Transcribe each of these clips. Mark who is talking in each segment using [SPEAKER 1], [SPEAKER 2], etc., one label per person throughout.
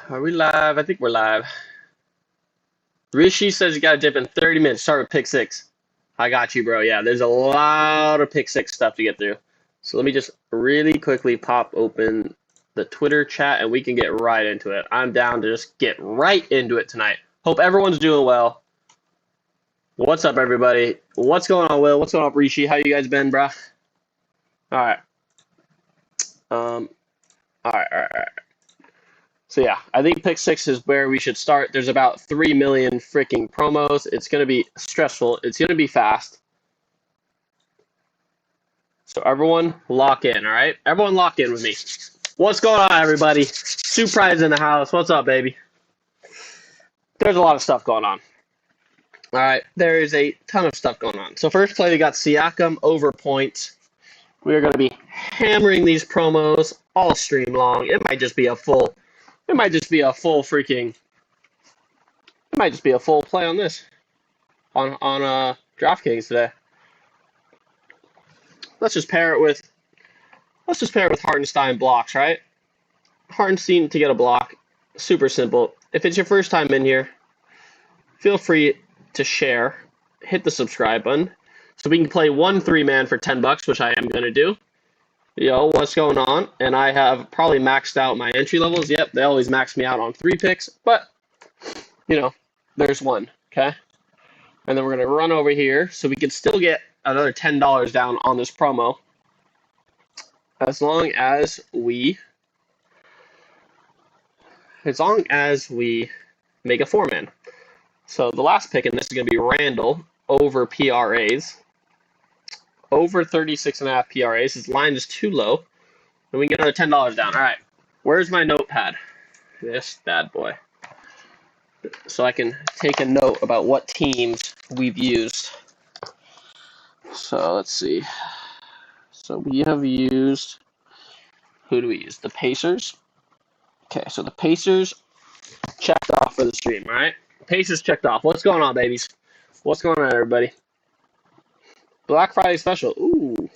[SPEAKER 1] Are we live? I think we're live. Rishi says you got to dip in 30 minutes. Start with pick six. I got you, bro. Yeah, there's a lot of pick six stuff to get through. So let me just really quickly pop open the Twitter chat and we can get right into it. I'm down to just get right into it tonight. Hope everyone's doing well. What's up, everybody? What's going on, Will? What's going on, Rishi? How you guys been, bro? All right. All right. So yeah, I think pick six is where we should start. There's about 3 million freaking promos. It's going to be stressful. It's going to be fast. So everyone lock in, all right? Everyone lock in with me. What's going on, everybody? Surprise in the house. What's up, baby? There's a lot of stuff going on. All right, there is a ton of stuff going on. So first play, we got Siakam over points. We are going to be hammering these promos all stream long. It might just be a full play on this on DraftKings today. Let's just pair it with Hartenstein blocks, right? Hartenstein to get a block, super simple. If it's your first time in here, feel free to share, hit the subscribe button, so we can play 1 3-man for $10, which I am gonna do. Yo, what's going on? And I have probably maxed out my entry levels. Yep, they always max me out on 3 picks, but there's one, okay? And then we're gonna run over here so we can still get another $10 down on this promo as long as we make a 4-man. So the last pick in this is gonna be Randall over PRAs. Over 36.5 PRAs. His line is too low. And we can get another $10 down. All right. Where's my notepad? This bad boy. So I can take a note about what teams we've used. So let's see. So we have used, who do we use? The Pacers. Okay, so the Pacers checked off for the stream, all right? Pacers checked off. What's going on, babies? What's going on, everybody? Black Friday special. Ooh.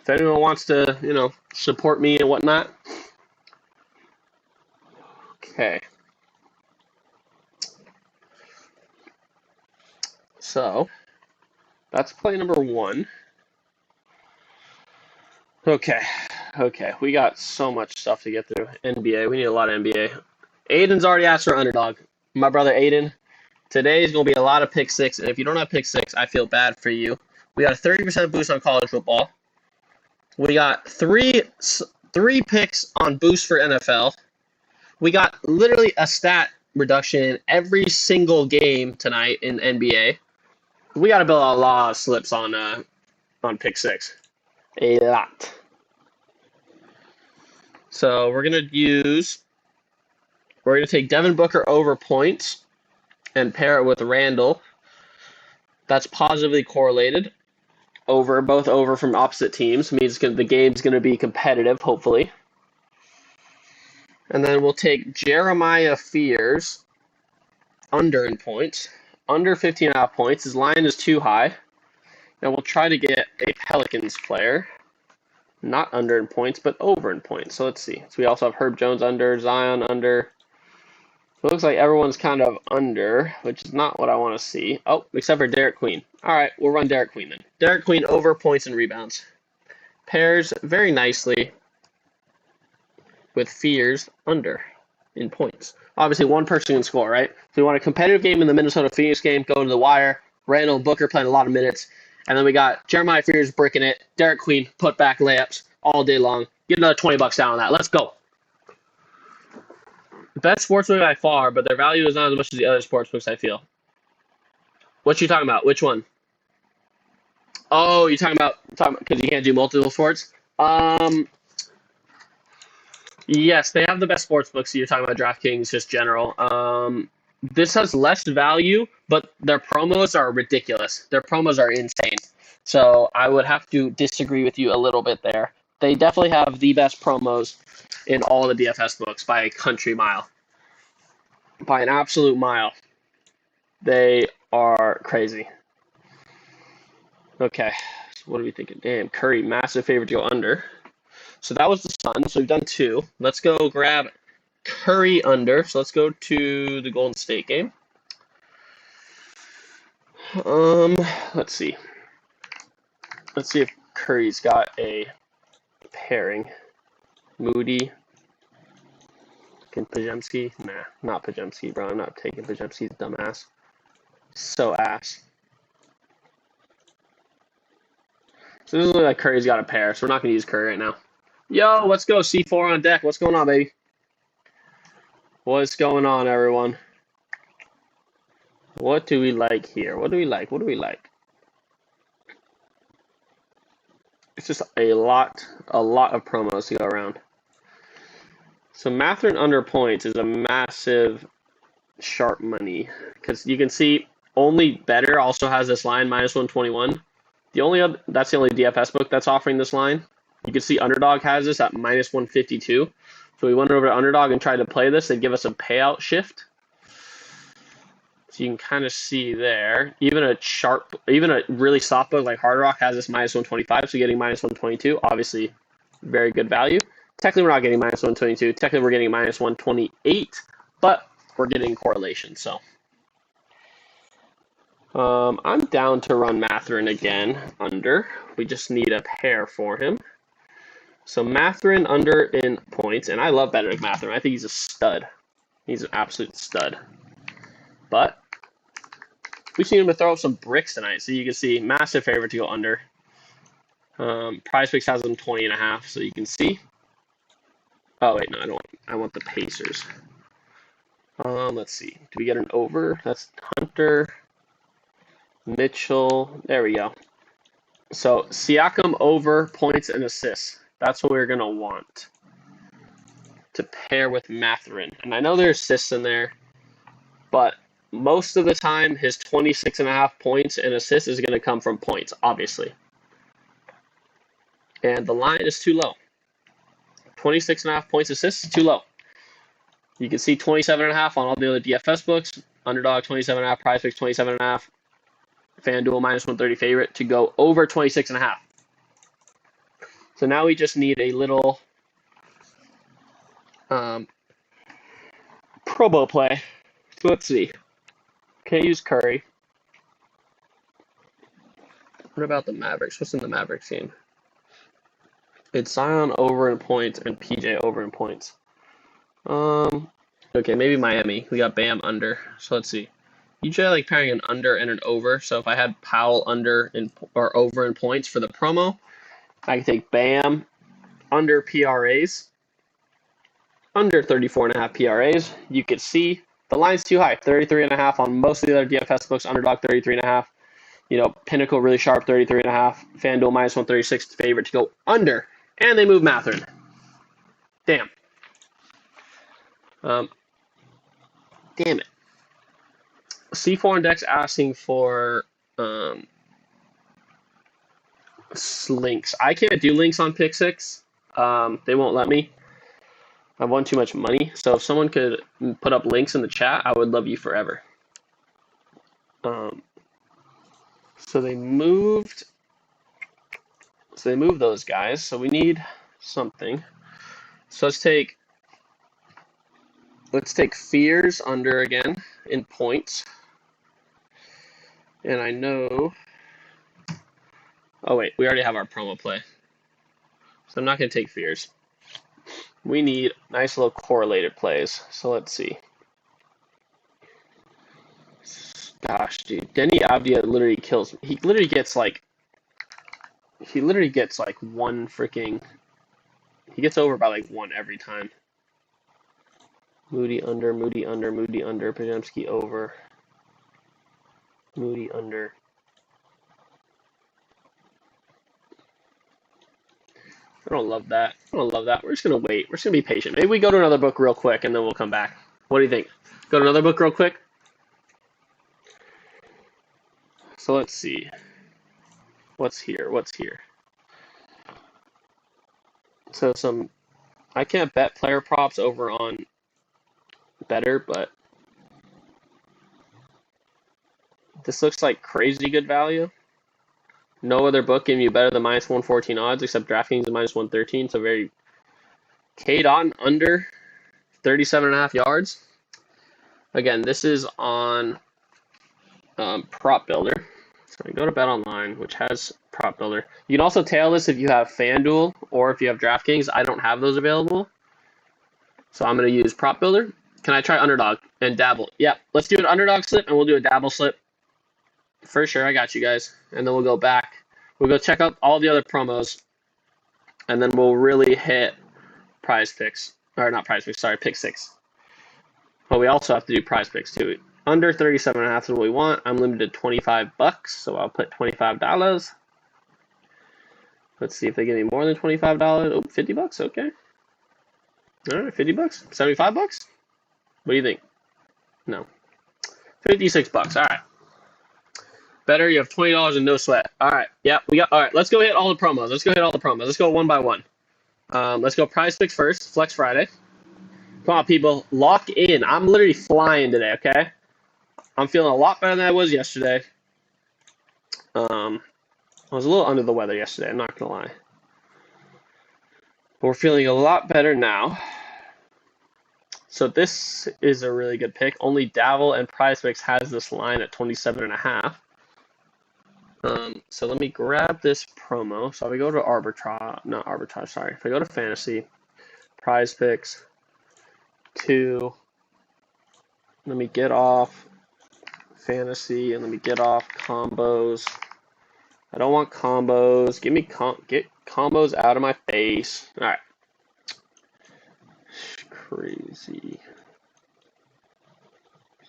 [SPEAKER 1] If anyone wants to, support me and whatnot. Okay. So, that's play number 1. Okay. We got so much stuff to get through. NBA. We need a lot of NBA. Aiden's already asked for underdog. My brother Aiden. Today is going to be a lot of pick six, and if you don't have pick six, I feel bad for you. We got a 30% boost on college football. We got three picks on boost for NFL. We got literally a stat reduction in every single game tonight in NBA. We got to build a lot of slips on pick six. A lot. So we're going to take Devin Booker over points and pair it with Randall. That's positively correlated. Both over from opposite teams. Means the game's going to be competitive, hopefully. And then we'll take Jeremiah Fears under in points. Under 15.5 points. His line is too high. And we'll try to get a Pelicans player. Not under in points, but over in points. So let's see. So we also have Herb Jones under, Zion under. So it looks like everyone's kind of under, which is not what I want to see. Oh, except for Derek Queen. All right, we'll run Derek Queen then. Derek Queen over points and rebounds. Pairs very nicely with Fears under in points. Obviously, one person can score, right? So we want a competitive game in the Minnesota Phoenix game, go to the wire. Randall Booker playing a lot of minutes. And then we got Jeremiah Fears bricking it. Derek Queen put back layups all day long. Get another $20 down on that. Let's go. Best sportsbook by far, but their value is not as much as the other sportsbooks, I feel. What you talking about? Which one? Oh, you're talking about because you can't do multiple sports? Yes, they have the best sportsbooks. So you're talking about DraftKings, just general. This has less value, but their promos are ridiculous. Their promos are insane. So I would have to disagree with you a little bit there. They definitely have the best promos in all the DFS books by a country mile. By an absolute mile. They are crazy. Okay, so what are we thinking? Damn, Curry, massive favorite to go under. So that was the Suns. So we've done 2. Let's go grab Curry under. So let's go to the Golden State game. Let's see. Let's see if Curry's got a pairing. Moody. Can Pajemski? Nah, not Pajemski, bro. I'm not taking Pajemski's dumbass. So ass. So this looks like Curry's got a pair, so we're not going to use Curry right now. Yo, let's go. C4 on deck. What's going on, baby? What's going on, everyone? What do we like here? What do we like? What do we like? It's just a lot of promos to go around. So Matherin under points is a massive sharp money because you can see only Better also has this line -121. That's the only DFS book that's offering this line. You can see Underdog has this at -152. So we went over to Underdog and tried to play this. They give us a payout shift. So you can kind of see there. Even a really soft book like Hard Rock has this -125. So getting -122, obviously very good value. Technically, we're not getting -122. Technically, we're getting -128, but we're getting correlation. So I'm down to run Matherin again under. We just need a pair for him. So Matherin under in points, and I love Benedict Matherin. I think he's a stud. He's an absolute stud. But we just need him to throw up some bricks tonight. So you can see massive favorite to go under. PrizePicks has him 20.5, so you can see. Oh wait, no, I don't want. I want the Pacers. Let's see. Do we get an over? That's Hunter, Mitchell. There we go. So Siakam over points and assists. That's what we're gonna want to pair with Matherin. And I know there's assists in there, but most of the time his 26.5 points and assists is gonna come from points, obviously. And the line is too low. 26.5 points assists, too low. You can see 27.5 on all the other DFS books. Underdog 27.5, PrizePicks 27.5. FanDuel -130 favorite to go over 26.5. So now we just need a little promo play. So let's see. Can't use Curry. What about the Mavericks? What's in the Mavericks game? It's Zion over in points and PJ over in points. Okay, maybe Miami. We got Bam under. So let's see. Usually I like pairing an under and an over. So if I had Powell under or over in points for the promo, I can take Bam under PRAs, under 34.5 PRAs. You could see the line's too high, 33.5 on most of the other DFS books. Underdog 33.5. You know, Pinnacle really sharp, 33.5. FanDuel -136 favorite to go under, and they move Matherin. Damn. Damn it. C4 Index asking for links. I can't do links on Pick 6. They won't let me. I won too much money. So if someone could put up links in the chat, I would love you forever. So they moved those guys. So we need something. So let's take Fears under again in points. And I know. Oh wait, we already have our promo play. So I'm not going to take Fears. We need nice little correlated plays. So let's see. Gosh, dude. Denny Avdia literally kills me. He literally gets like one freaking. He gets over by like one every time. Moody under, Moody under, Moody under, Pajemski over. Moody under. I don't love that. We're just going to wait. We're just going to be patient. Maybe we go to another book real quick and then we'll come back. What do you think? Go to another book real quick? So let's see. What's here? So I can't bet player props over on Better, but this looks like crazy good value. No other book giving you better than -114 odds except DraftKings and -113. So very K-Dot under 37.5 yards. Again, this is on Prop Builder. So I go to Bet Online, which has Prop Builder. You can also tail this if you have FanDuel or if you have DraftKings. I don't have those available. So I'm going to use Prop Builder. Can I try Underdog and dabble? Yeah, let's do an Underdog slip and we'll do a dabble slip. For sure, I got you guys. And then we'll go back. We'll go check out all the other promos. And then we'll really hit Prize Picks. Or not Prize Picks, sorry, Pick 6. But we also have to do Prize Picks too. Under 37.5 is what we want. I'm limited to $25, so I'll put $25. Let's see if they give me more than $25. Oh, $50, okay. All right, $50, $75. What do you think? No, $56. All right. Better. You have $20 and no sweat. All right. Yeah, we got. All right. Let's go hit all the promos. Let's go one by one. Let's go Prize Picks first. Flex Friday. Come on, people. Lock in. I'm literally flying today. Okay. I'm feeling a lot better than I was yesterday. I was a little under the weather yesterday. I'm not gonna lie. But we're feeling a lot better now. So this is a really good pick. Only Davil and Prize Picks has this line at 27.5. So let me grab this promo. So if I go to arbitrage, sorry. If I go to fantasy, Prize Picks, 2, let me get off fantasy and let me get off combos. I don't want combos. Give me get combos out of my face. All right. Crazy.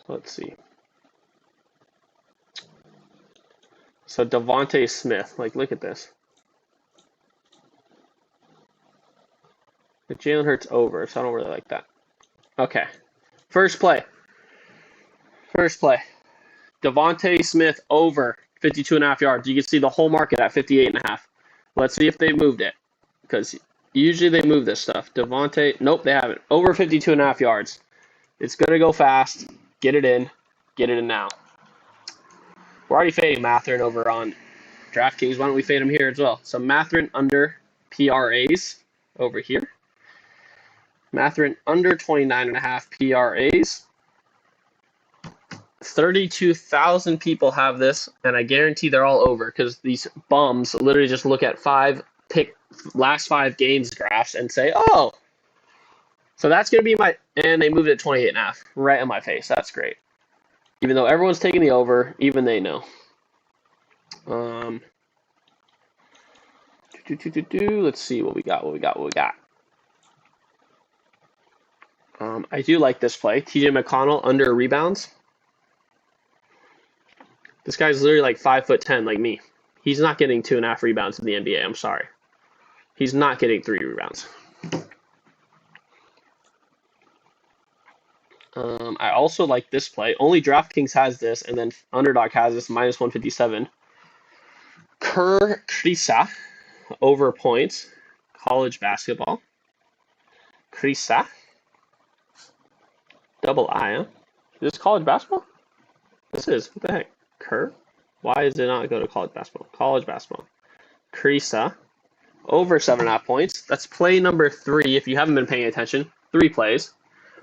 [SPEAKER 1] Let's see. So Devontae Smith, like, look at this. The Jalen Hurts over, so I don't really like that. Okay. First play. Devontae Smith over 52.5 yards. You can see the whole market at 58.5. Let's see if they moved it, because usually they move this stuff. Devontae, nope, they haven't. Over 52.5 yards. It's gonna go fast. Get it in. Get it in now. We're already fading Matherin over on DraftKings. Why don't we fade him here as well? So Matherin under PRAs over here. Matherin under 29.5 PRAs. 32,000 people have this, and I guarantee they're all over because these bums literally just look at last 5 games graphs and say, oh, so that's going to be my, and they moved it to 28.5 right in my face. That's great. Even though everyone's taking the over, even they know. Let's see what we got. I do like this play. TJ McConnell under rebounds. This guy's literally like 5'10", like me. He's not getting 2.5 rebounds in the NBA. I'm sorry. He's not getting 3 rebounds. I also like this play. Only DraftKings has this, and then Underdog has this minus 157. Krisa over points. College basketball. Krisa. Double I, huh? Is this college basketball? This is. What the heck? Why does it not go to college basketball? College basketball. Krisa. Over 7.5 points. That's play number 3 if you haven't been paying attention. 3 plays.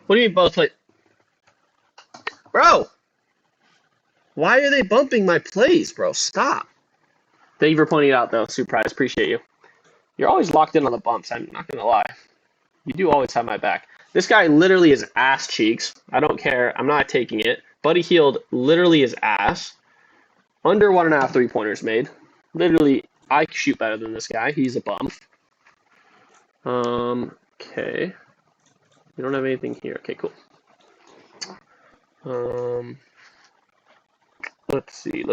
[SPEAKER 1] What do you mean both play? Bro! Why are they bumping my plays, bro? Stop. Thank you for pointing it out, though. Surprise. Appreciate you. You're always locked in on the bumps. I'm not going to lie. You do always have my back. This guy literally is ass cheeks. I don't care. I'm not taking it. Buddy Hield literally is ass. Under 1.5 3-pointers made. Literally, I shoot better than this guy. He's a bum. Okay. We don't have anything here. Okay, cool. Let's see.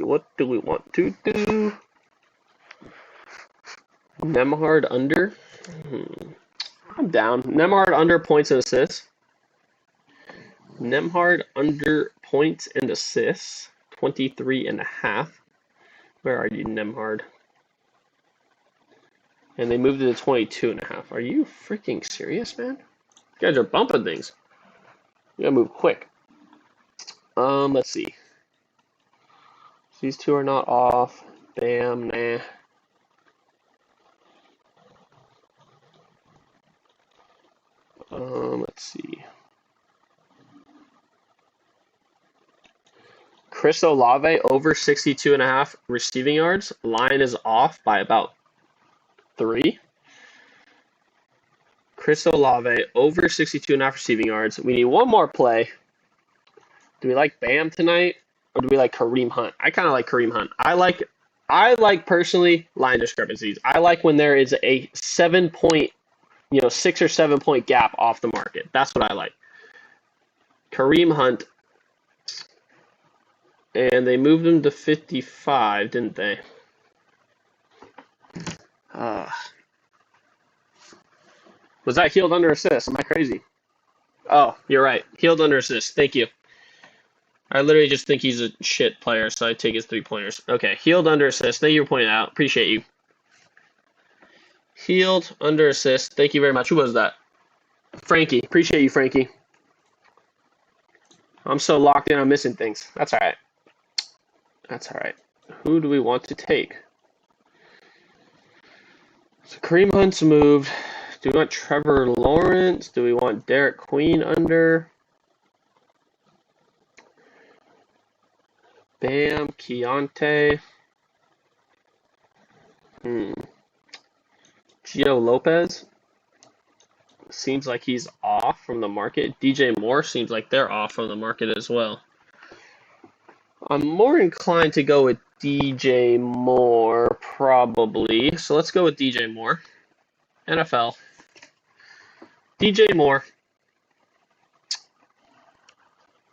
[SPEAKER 1] What do we want to do? Nemhard under. I'm down. Nemhard under points and assists. Nemhard under points and assists. 23.5. Where are you, Nemhard? And they moved it to 22.5. Are you freaking serious, man? You guys are bumping things. You gotta move quick. Let's see. These 2 are not off. Bam, nah. Let's Let's see. Chris Olave over 62.5 receiving yards. Line is off by about 3. Chris Olave over 62.5 receiving yards. We need one more play. Do we like Bam tonight, or do we like Kareem Hunt? I kind of like Kareem Hunt. I like personally line discrepancies. I like when there is a 7-point, 6 or 7 point gap off the market. That's what I like. Kareem Hunt, and they moved him to 55, didn't they? Was that healed under assist? Am I crazy? Oh, you're right. Healed under assist. Thank you. I literally just think he's a shit player, so I take his 3-pointers. Okay, healed under assist. Thank you for pointing out. Appreciate you. Healed under assist. Thank you very much. Who was that? Frankie. Appreciate you, Frankie. I'm so locked in, I'm missing things. That's all right. That's all right. Who do we want to take? So Kareem Hunt's moved. Do we want Trevor Lawrence? Do we want Derek Queen under? Bam, Keontae. Gio Lopez. Seems like he's off from the market. DJ Moore seems like they're off from the market as well. I'm more inclined to go with DJ Moore, probably. So let's go with DJ Moore. NFL. DJ Moore.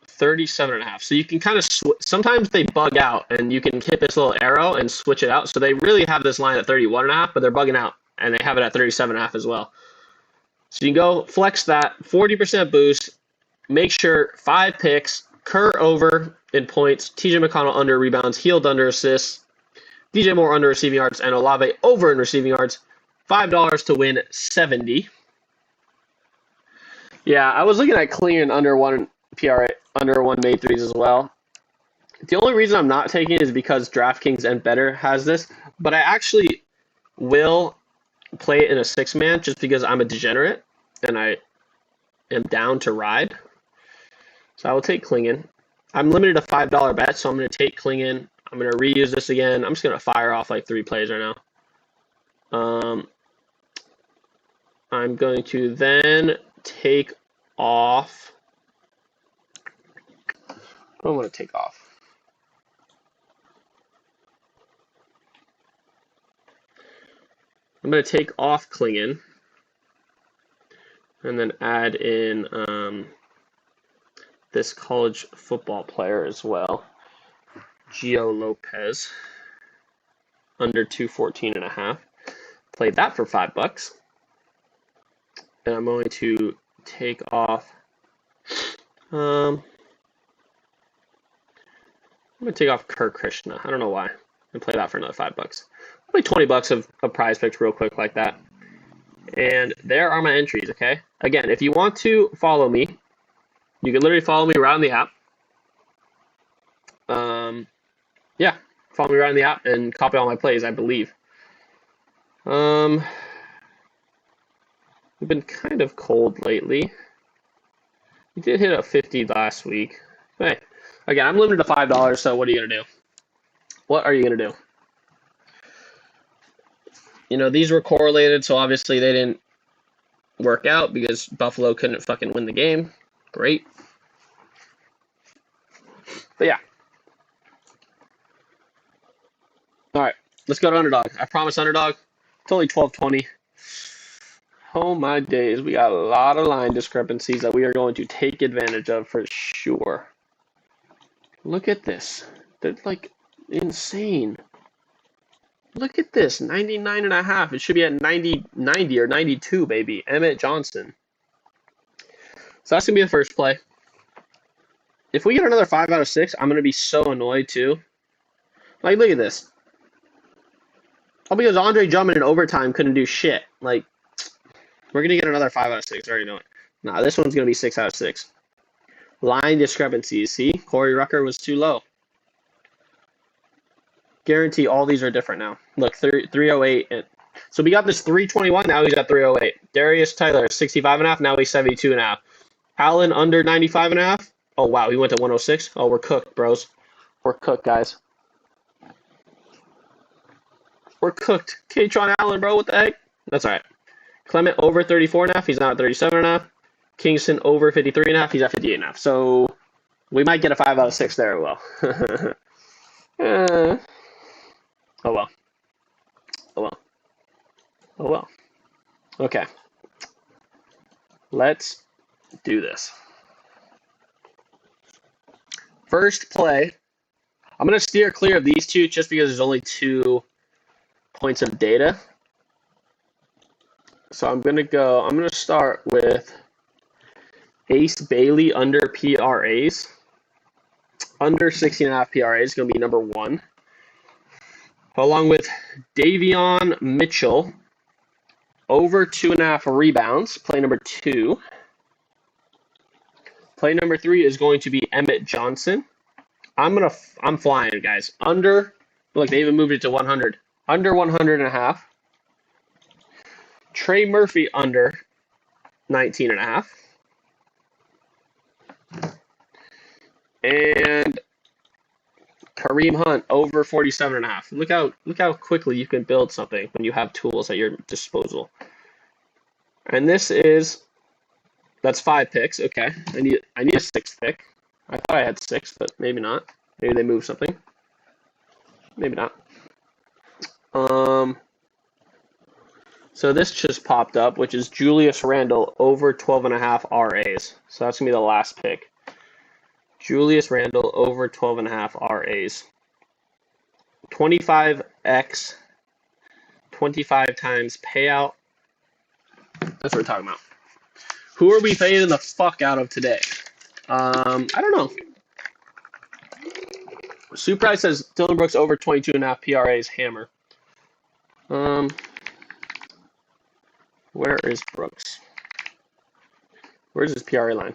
[SPEAKER 1] 37.5. So you can kind of sometimes they bug out, and you can hit this little arrow and switch it out. So they really have this line at 31.5, but they're bugging out, and they have it at 37.5 as well. So you can go flex that 40% boost. Make sure 5 picks. Kerr over in points. TJ McConnell under rebounds. Healed under assists. DJ Moore under receiving yards, and Olave over in receiving yards. $5 to win 70. Yeah, I was looking at clean under 1 PRA, under 1 made threes as well. The only reason I'm not taking it is because DraftKings and Better has this, but I actually will play it in a 6-man just because I'm a degenerate and I am down to ride. So I will take Klingon. I'm limited to $5 bet, so I'm going to take Klingon. I'm going to reuse this again. I'm just going to fire off like 3 plays right now. I'm going to then take off. What do I want to take off? I'm going to take off Klingon and then add in this college football player as well, Gio Lopez, under 214.5. Played that for $5. And I'm going to take off. I'm going to take off Kirk Krishna. I don't know why. And play that for another $5. I'll play $20 of prize picks real quick like that. And there are my entries, okay? Again, if you want to follow me, you can literally follow me right on the app. Yeah, follow me right on the app and copy all my plays, I believe. We've been kind of cold lately. We did hit a 50 last week. Hey, again, I'm limited to $5, so what are you going to do? What are you going to do? You know, these were correlated, so obviously they didn't work out because Buffalo couldn't fucking win the game. Great. But yeah. All right, let's go to underdog. I promise underdog. It's only 12.20. Oh my days, we got a lot of line discrepancies that we are going to take advantage of for sure. Look at this. They're like insane. Look at this, 99.5. It should be at 90 or 92, baby. Emmett Johnson. So that's going to be the first play. If we get another 5 out of 6, I'm going to be so annoyed too. Like, look at this. All because Andre Drummond in overtime couldn't do shit. Like, we're going to get another 5 out of 6. I already know it. Nah, this one's going to be 6 out of 6. Line discrepancies. See? Corey Rucker was too low. Guarantee all these are different now. Look, 308. So we got this 321. Now he's at 308. Darius Tyler, 65.5. Now he's 72.5. Allen under 95.5. Oh, wow. He went to 106. Oh, we're cooked, bros. We're cooked, guys. We're cooked. Katron Allen, bro. What the heck? That's all right. Clement over 34.5. He's now at 37.5. Kingston over 53.5. He's at 58.5. So we might get a 5 out of 6 there. Well. Oh, well. Oh, well. Oh, well. Okay. Let's do this. First play. I'm going to steer clear of these two just because there's only 2 points of data. So I'm going to start with Ace Bailey under PRAs. Under 16.5 PRAs is going to be number 1. Along with Davion Mitchell over 2.5 rebounds, play number 2. Play number 3 is going to be Emmett Johnson. I'm flying, guys. Under, look, they even moved it to 100. Under 100.5. Trey Murphy under 19.5. And Kareem Hunt over 47.5. Look how quickly you can build something when you have tools at your disposal. And that's 5 picks. Okay, I need a 6th pick. I thought I had 6, but maybe not. Maybe they moved something. Maybe not. So this just popped up, which is Julius Randle over 12.5 RAs. So that's gonna be the last pick. Julius Randle over 12.5 RAs. 25x, 25 times payout. That's what we're talking about. Who are we fading the fuck out of today? I don't know. Suprise says Dylan Brooks over 22.5 PRAs hammer. Where is Brooks? Where's his PRA line?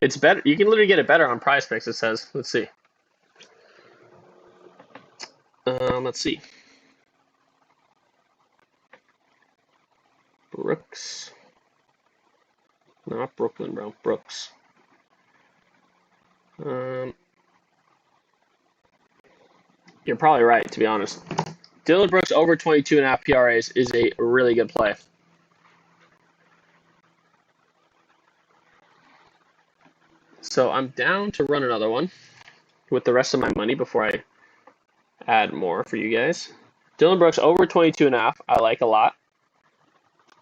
[SPEAKER 1] It's better. You can literally get it better on Prize Picks, it says. Let's see. Let's see. Brooks. Not Brooklyn, bro. Brooks. You're probably right, to be honest. Dylan Brooks over 22.5 PRAs is a really good play. So I'm down to run another one with the rest of my money before I add more for you guys. Dylan Brooks over 22.5. I like a lot.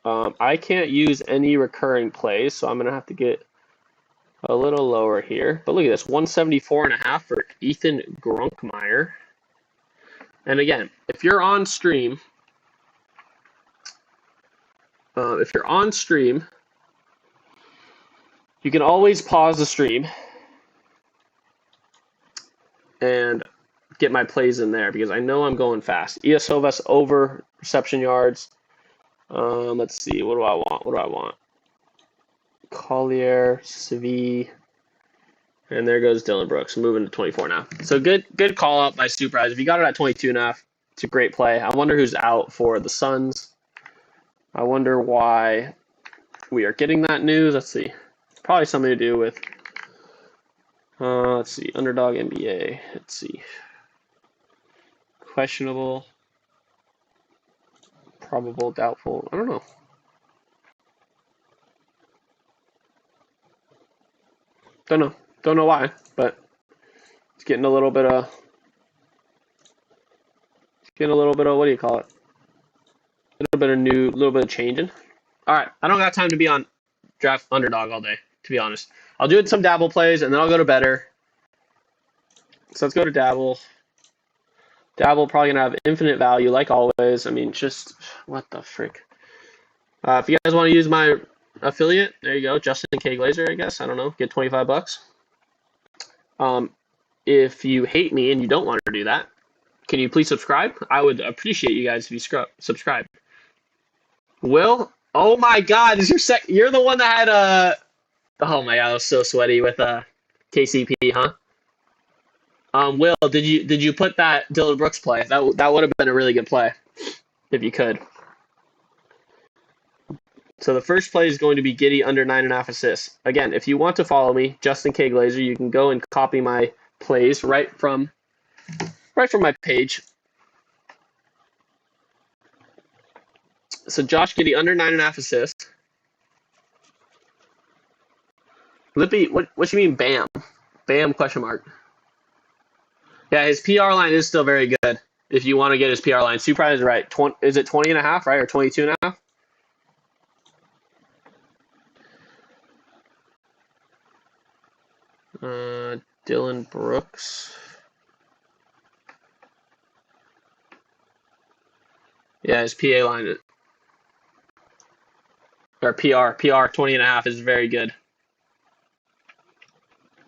[SPEAKER 1] I can't use any recurring plays, so I'm going to have to get a little lower here. But look at this, 174.5 for Ethan Gronkmeyer. And again, if you're on stream, you can always pause the stream and get my plays in there because I know I'm going fast. Iosovas over reception yards. Let's see. What do I want? Collier, Sevi, and there goes Dylan Brooks, moving to 24 now. So good call out by Suprise. If you got it at 22.5, it's a great play. I wonder who's out for the Suns. I wonder why we are getting that news. Let's see. Probably something to do with, let's see, Underdog NBA. Let's see. Questionable, probable, doubtful. I don't know. Don't know why, but it's getting a little bit of, what do you call it? A little bit of changing. All right, I don't got time to be on draft underdog all day, to be honest. I'll do some dabble plays, and then I'll go to better. So let's go to dabble. Dabble probably going to have infinite value, like always. I mean, just, what the frick. If you guys want to use my affiliate, there you go, Justin K. Glazer, I guess. I don't know, get 25 bucks. If you hate me and you don't want to do that, can you please subscribe? I would appreciate you guys if you subscribe. Will, oh my God, is you're the one that had oh my God, I was so sweaty with KCP, huh? Will, did you put that Dylan Brooks play? That would have been a really good play if you could. So the first play is going to be Giddy under 9.5 assists. Again, if you want to follow me, Justin K. Glazer, you can go and copy my plays right from my page. So Josh Giddy under 9.5 assists. Lippy, what you mean Bam? Bam question mark. Yeah, his PR line is still very good. If you want to get his PR line, Supra is right. Is it 20.5, right, or 22.5? Dylan Brooks. Yeah, his PA line or PR 20.5 is very good.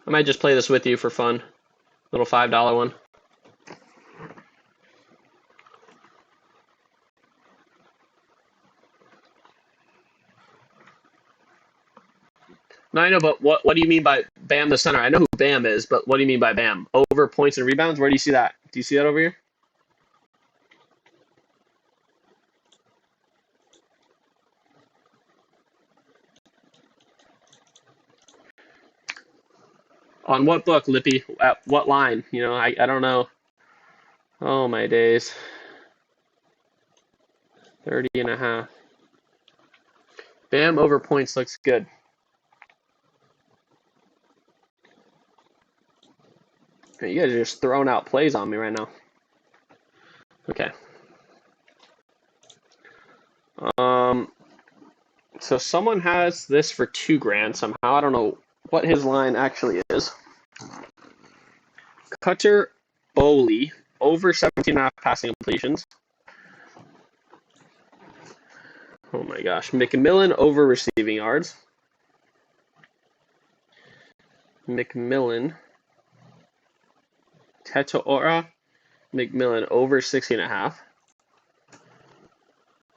[SPEAKER 1] I might just play this with you for fun. Little $5 one. No, I know, but what do you mean by Bam the center? I know who Bam is, but what do you mean by Bam? Over points and rebounds? Where do you see that? Do you see that over here? On what book, Lippy? At what line? You know, I don't know. Oh, my days. 30.5. Bam over points looks good. You guys are just throwing out plays on me right now. Okay. So someone has this for $2,000 somehow. I don't know what his line actually is. Cutter Bowley over 17.5 passing completions. Oh my gosh. McMillan over receiving yards. McMillan. Teto'ora. McMillan over 60.5.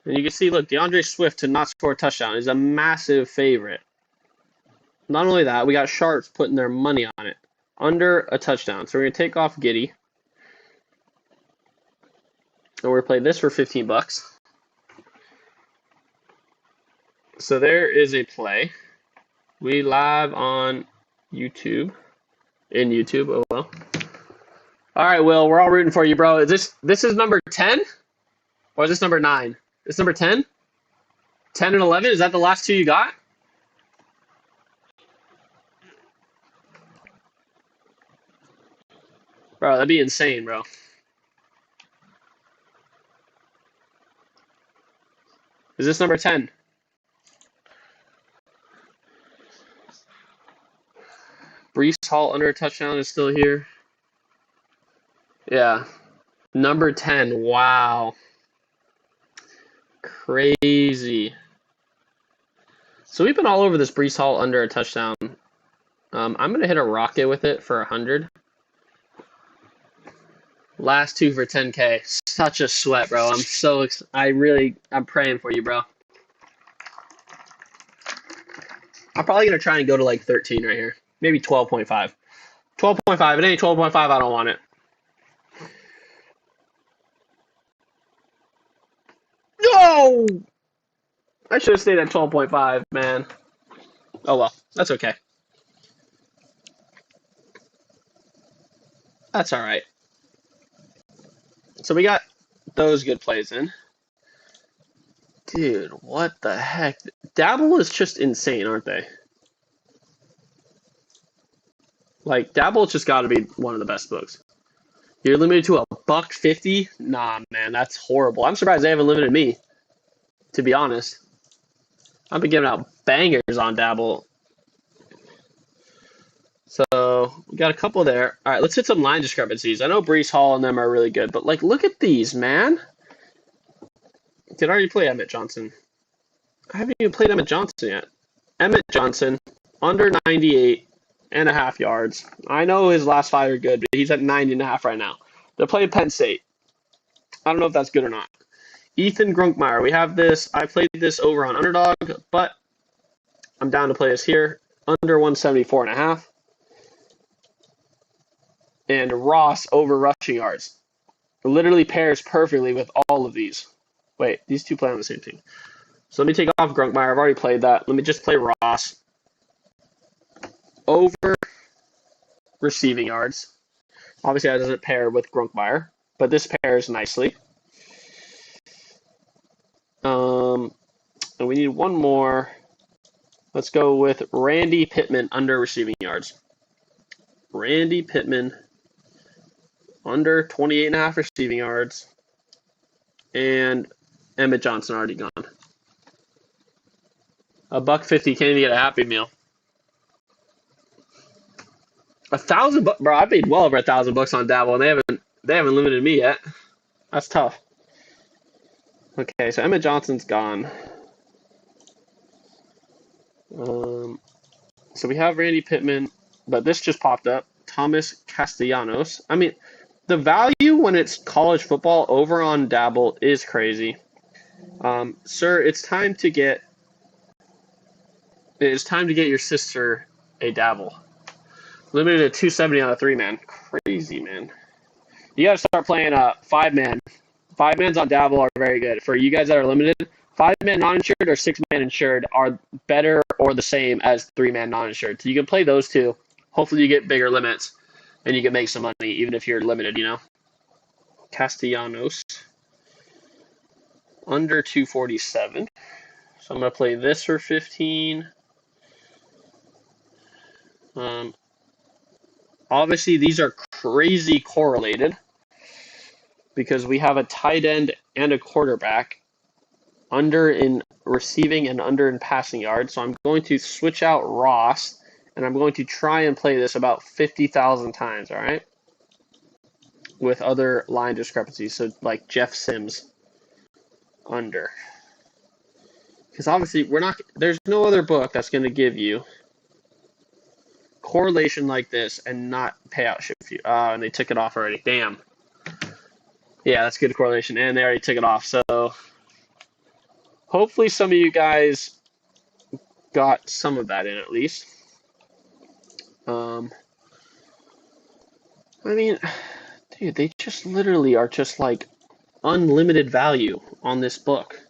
[SPEAKER 1] And you can see, look, DeAndre Swift to not score a touchdown is a massive favorite. Not only that, we got Sharps putting their money on it. Under a touchdown. So we're going to take off Giddy. And we're going to play this for $15. So there is a play. We live on YouTube. In YouTube, oh well. All right, Will, we're all rooting for you, bro. Is this is number 10? Or is this number 9? It's number 10? 10 and 11? Is that the last two you got? Bro, that'd be insane, bro. Is this number 10? Brees Hall under a touchdown is still here. Yeah. Number 10. Wow. Crazy. So we've been all over this Brees Hall under a touchdown. I'm going to hit a rocket with it for 100. Last two for 10K. Such a sweat, bro. I'm so I'm praying for you, bro. I'm probably going to try and go to like 13 right here. Maybe 12.5. 12.5. It ain't 12.5. I don't want it. No! I should have stayed at 12.5, man. Oh, well. That's okay. That's all right. So we got those good plays in. Dude, what the heck? Dabble is just insane, aren't they? Like, Dabble's just got to be one of the best books. You're limited to $1.50? Nah, man, that's horrible. I'm surprised they haven't limited me, to be honest. I've been giving out bangers on Dabble. So, we got a couple there. All right, let's hit some line discrepancies. I know Brees Hall and them are really good, but, like, look at these, man. Did I already play Emmett Johnson? I haven't even played Emmett Johnson yet. Emmett Johnson, under 98.5 yards. I know his last 5 are good, but he's at 90.5 right now. They're playing Penn State. I don't know if that's good or not. Ethan Grunkmeyer. We have this. I played this over on Underdog, but I'm down to play this here. Under 174.5. And Ross over rushing yards. It literally pairs perfectly with all of these. Wait, these two play on the same team. So let me take off Grunkmeyer. I've already played that. Let me just play Ross. Over receiving yards. Obviously, that doesn't pair with Grunkmeyer, but this pairs nicely. And we need one more. Let's go with Randy Pittman under receiving yards. Randy Pittman under 28.5 receiving yards. And Emmett Johnson already gone. $1.50 can't even get a Happy Meal. $1,000, bro. I paid well over $1,000 on Dabble, and they haven't limited me yet. That's tough. Okay, so Emmett Johnson's gone. So we have Randy Pittman, but this just popped up. Thomas Castellanos. I mean, the value when it's college football over on Dabble is crazy. Sir, it's time to get your sister a Dabble. Limited at 270 on a 3-man. Crazy, man. You got to start playing 5-man. 5-mans on Dabble are very good. For you guys that are limited, 5-man non-insured or 6-man insured are better or the same as 3-man non-insured. So you can play those two. Hopefully you get bigger limits and you can make some money even if you're limited, you know. Castellanos. Under 247. So I'm going to play this for 15. Obviously, these are crazy correlated because we have a tight end and a quarterback under in receiving and under in passing yards. So I'm going to switch out Ross, and I'm going to try and play this about 50,000 times, all right? With other line discrepancies, so like Jeff Sims under. Because obviously, there's no other book that's going to give you correlation like this and not pay out ship for you. And they took it off already. Damn. Yeah, that's good correlation. And they already took it off. So hopefully some of you guys got some of that in at least. I mean, dude, they just literally are just like unlimited value on this book.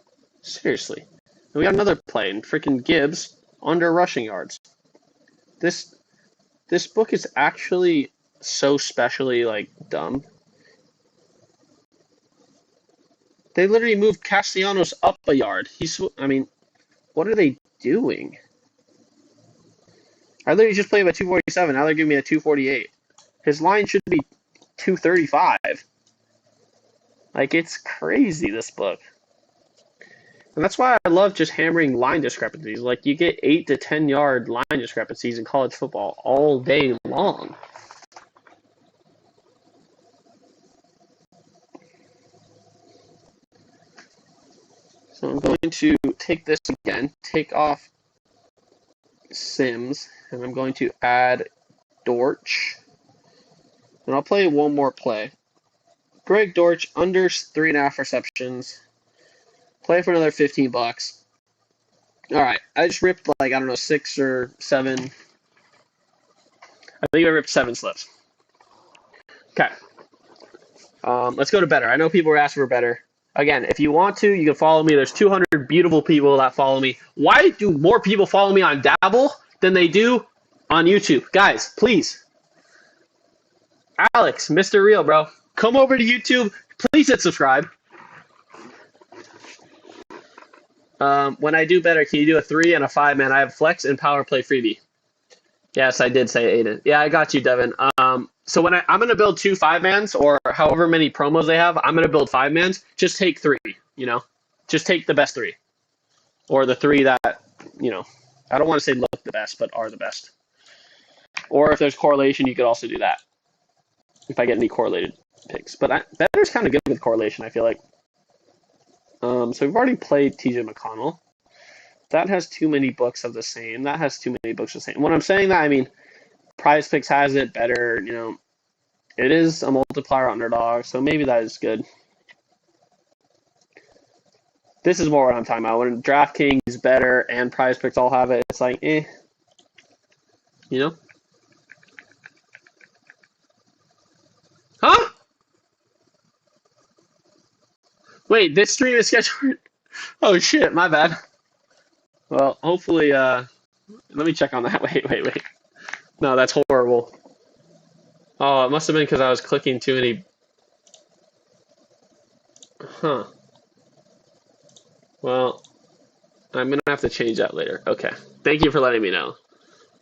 [SPEAKER 1] Seriously. And we got another play in freaking Gibbs under rushing yards. This book is actually so specially like dumb. They literally moved Castellanos up a yard. I mean, what are they doing? I literally just played him at 247. Now they're giving me a 248. His line should be 235. Like, it's crazy, this book. And that's why I love just hammering line discrepancies. Like, you get 8 to 10 yard line discrepancies in college football all day long. So I'm going to take this again, take off Sims, and I'm going to add Dortch. And I'll play one more play. Greg Dortch, under 3.5 receptions. Play for another $15. All right, I just ripped like, I don't know, 6 or 7. I think I ripped 7 slips. Okay. Let's go to better. I know people are asking for better. Again, if you want to, you can follow me. There's 200 beautiful people that follow me. Why do more people follow me on Dabble than they do on YouTube? Guys, please. Alex, Mr. Real, bro. Come over to YouTube. Please hit subscribe. When I do better, can you do a 3 and a 5-man? I have flex and power play freebie. Yes, I did say Aiden. Yeah, I got you, Devin. So when I'm going to build 2 5-mans or however many promos they have, I'm going to build 5-mans. Just take 3, you know? Just take the best 3. Or the 3 that, you know, I don't want to say look the best, but are the best. Or if there's correlation, you could also do that. If I get any correlated picks. But better's kind of good with correlation, I feel like. So we've already played TJ McConnell. That has too many books of the same. That has too many books of the same. When I'm saying that, I mean, Prize Picks has it better, you know. It is a multiplier underdog, so maybe that is good. This is more what I'm talking about. When DraftKings better and Prize Picks all have it, it's like, eh. You know? Huh? Wait, this stream is scheduled. Oh shit, my bad. Well, hopefully, let me check on that. Wait. No, that's horrible. Oh, it must have been because I was clicking too many. Huh. Well, I'm gonna have to change that later. Okay. Thank you for letting me know.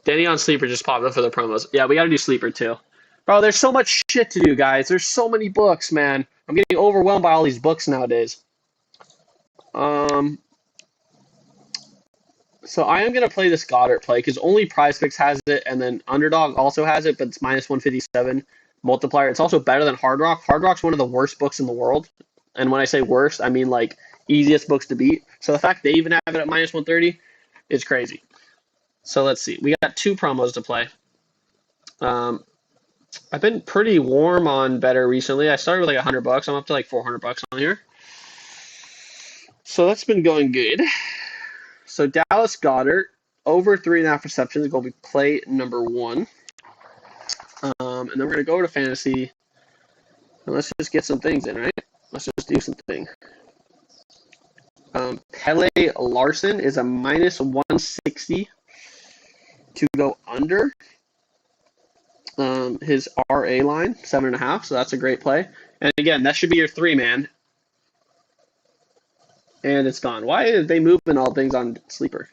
[SPEAKER 1] Danny on Sleeper just popped up for the promos. Yeah, we gotta do Sleeper too. Bro, there's so much shit to do, guys. There's so many books, man. I'm getting overwhelmed by all these books nowadays. Um, so I am gonna play this Goddard play because only Prize Picks has it, and then Underdog also has it, but it's minus 157 multiplier. It's also better than Hard Rock. Hard Rock's one of the worst books in the world, and when I say worst, I mean like easiest books to beat. So the fact they even have it at minus 130 is crazy. So let's see. We got two promos to play. Um, I've been pretty warm on better recently. I started with like $100. I'm up to like $400 on here. So that's been going good. So Dallas Goddard over 3.5 receptions is going to be play number one. And then we're going to go over to fantasy. And let's just get some things in, right? Let's just do something. Pele Larson is a minus 160 to go under his RA line, 7.5. So that's a great play. And again, that should be your three man. And it's gone. Why are they moving all things on Sleeper?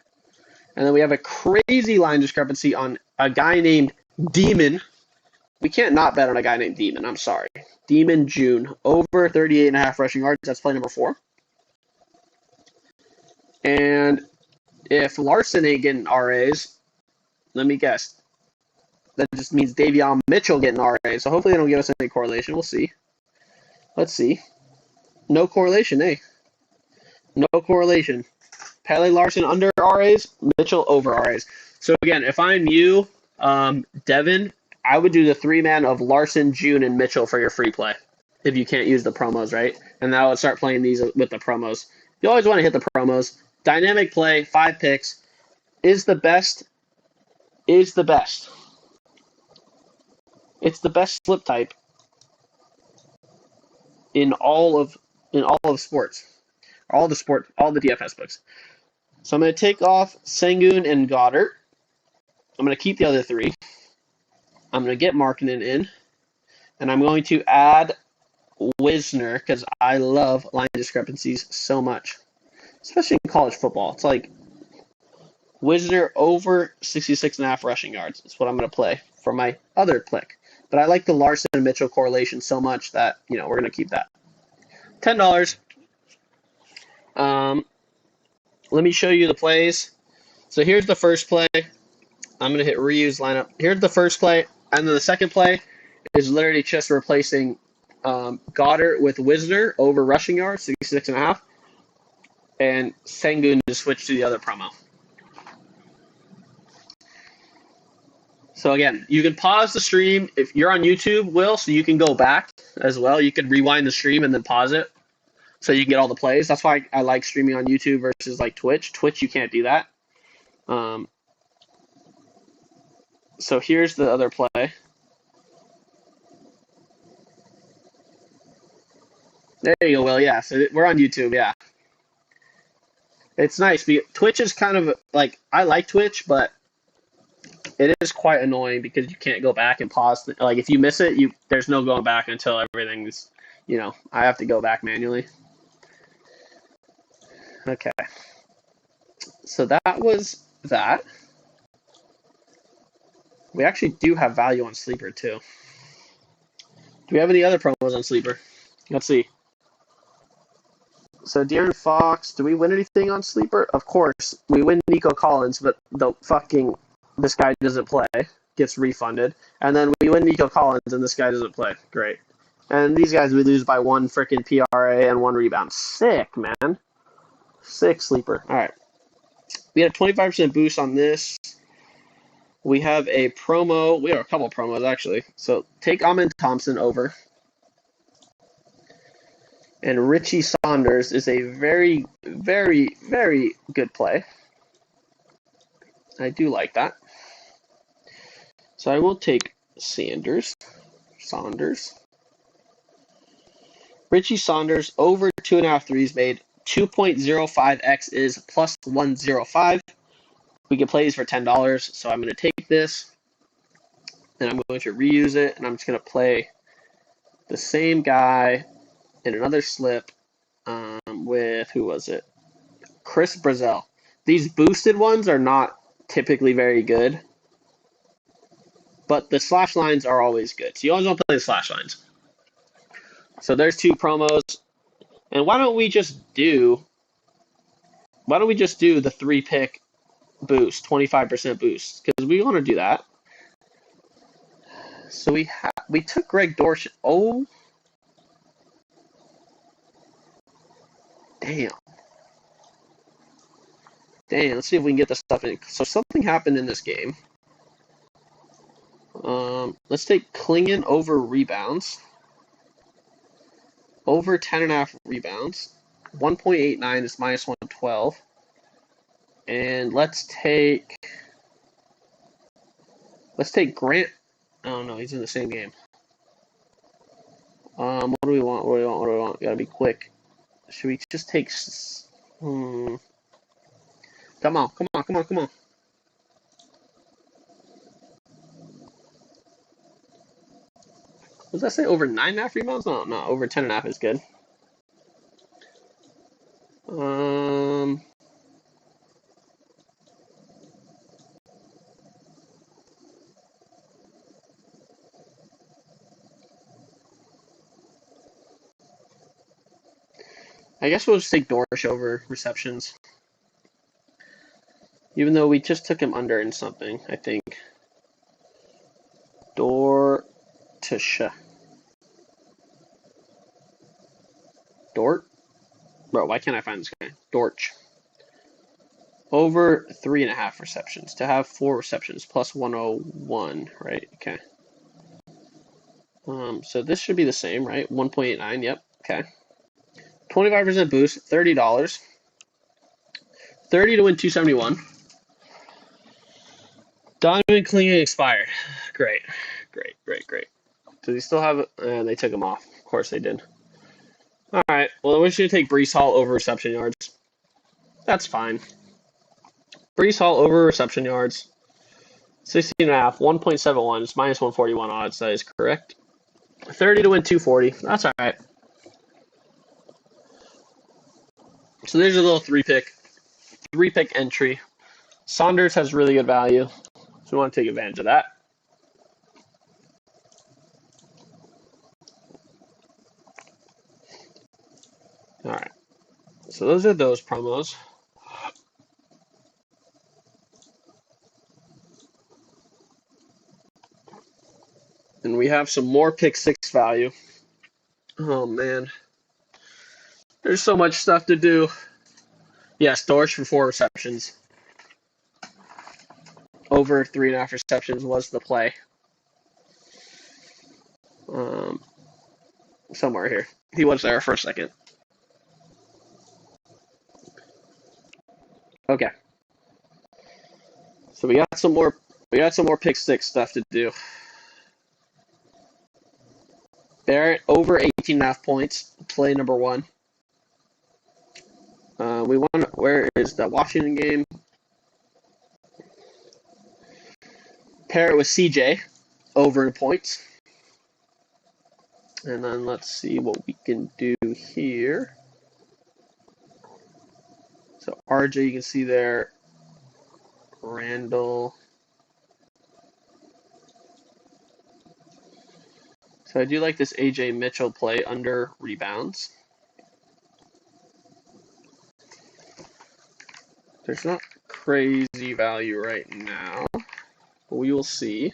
[SPEAKER 1] And then we have a crazy line discrepancy on a guy named Demon. We can't not bet on a guy named Demon. I'm sorry. Demon June, over 38.5 rushing yards. That's play number 4. And if Larson ain't getting RAs, let me guess. That just means Davion Mitchell getting RAs. So hopefully they don't give us any correlation. We'll see. Let's see. No correlation, eh? No correlation. Pele Larson under RAs, Mitchell over RAs. So again, if I'm you, Devin, I would do the three man of Larson, June, and Mitchell for your free play. If you can't use the promos, right? And then I would start playing these with the promos. You always want to hit the promos. Dynamic play, 5 picks, is the best. Is the best. It's the best slip type in all of sports, all the DFS books. So I'm going to take off Sengun and Goddard. I'm going to keep the other 3. I'm going to get Markkinen in, and I'm going to add Wisner because I love line discrepancies so much, especially in college football. It's like Wisner over 66.5 rushing yards. That's what I'm going to play for my other click. But I like the Larson and Mitchell correlation so much that, we're going to keep that. $10. Let me show you the plays. So here's the first play. I'm going to hit reuse lineup. Here's the first play. And then the second play is literally just replacing Goddard with Wisner over rushing yards, 66.5. And Sengun just switched to the other promo. So again, you can pause the stream if you're on YouTube, Will, so you can go back as well. You can rewind the stream and then pause it so you can get all the plays. That's why I like streaming on YouTube versus like Twitch. Twitch, you can't do that. So here's the other play. There you go, Will. Yeah, so we're on YouTube. Yeah, it's nice. Twitch is kind of like I like Twitch, but it is quite annoying because you can't go back and pause. Like if you miss it, there's no going back until everything's. I have to go back manually. Okay. So that was that. We actually do have value on Sleeper too. Do we have any other promos on Sleeper? Let's see. So De'Aaron Fox, do we win anything on Sleeper? Of course, we win Nico Collins, but this guy doesn't play, gets refunded, and then we win Nico Collins and this guy doesn't play. Great. And these guys we lose by 1 freaking PRA and 1 rebound. Sick, man. Sick Sleeper. All right. We had a 25% boost on this. We have a promo. We have a couple promos, actually. So take Amin Thompson over. And Richie Saunders is a very, very, very good play. I do like that. So I will take Saunders. Richie Saunders over 2.5 threes made, 2.05x is plus 105. We can play these for $10, so I'm going to take this, and I'm going to reuse it, and I'm just going to play the same guy in another slip with, who was it? Chris Brazel. These boosted ones are not typically very good, but the slash lines are always good. So you always want to play the slash lines. So there's 2 promos. And why don't we just do the 3-pick boost, 25% boost? Because we want to do that. So we took Greg Dortch. Oh, damn. Let's see if we can get this stuff in. So something happened in this game. Let's take Klingon over rebounds. Over 10.5 rebounds. 1.89 is minus 112. And let's take Grant. Oh no, he's in the same game. What do we want? Gotta be quick. Should we just take? Come on. Does that say over 9.5 rebounds? No, over 10.5 is good. I guess we'll just take Dorsch over receptions. Even though we just took him under in something, I think. Dortisha. Dort? Bro, why can't I find this guy? Dorch. Over 3.5 receptions. To have 4 receptions plus 101, right? Okay. So this should be the same, right? 1.89, yep. Okay. 25% boost, $30. 30 to win 271. Donovan Klingon expired. Great. Does he still have it? They took him off. Of course they did. All right. Well, we're just going to take Breece Hall over reception yards. That's fine. Breece Hall over reception yards. 16.5. 1.71 is minus 141 odds. That is correct. 30 to win 240. That's all right. So there's a little three-pick entry. Saunders has really good value, so we want to take advantage of that. All right. So those are those promos. And we have some more pick 6 value. Oh, man. There's so much stuff to do. Yes, Dorsch for 4 receptions. Over 3.5 receptions was the play. Somewhere here. He was there for a second. Okay. So we got some more pick 6 stuff to do. Barrett over 18.5 points. Play number 1. Where is that Washington game? Pair it with CJ over in points. And then let's see what we can do here. So RJ, you can see there. Randall. So I do like this AJ Mitchell play under rebounds. There's not crazy value right now, but we will see.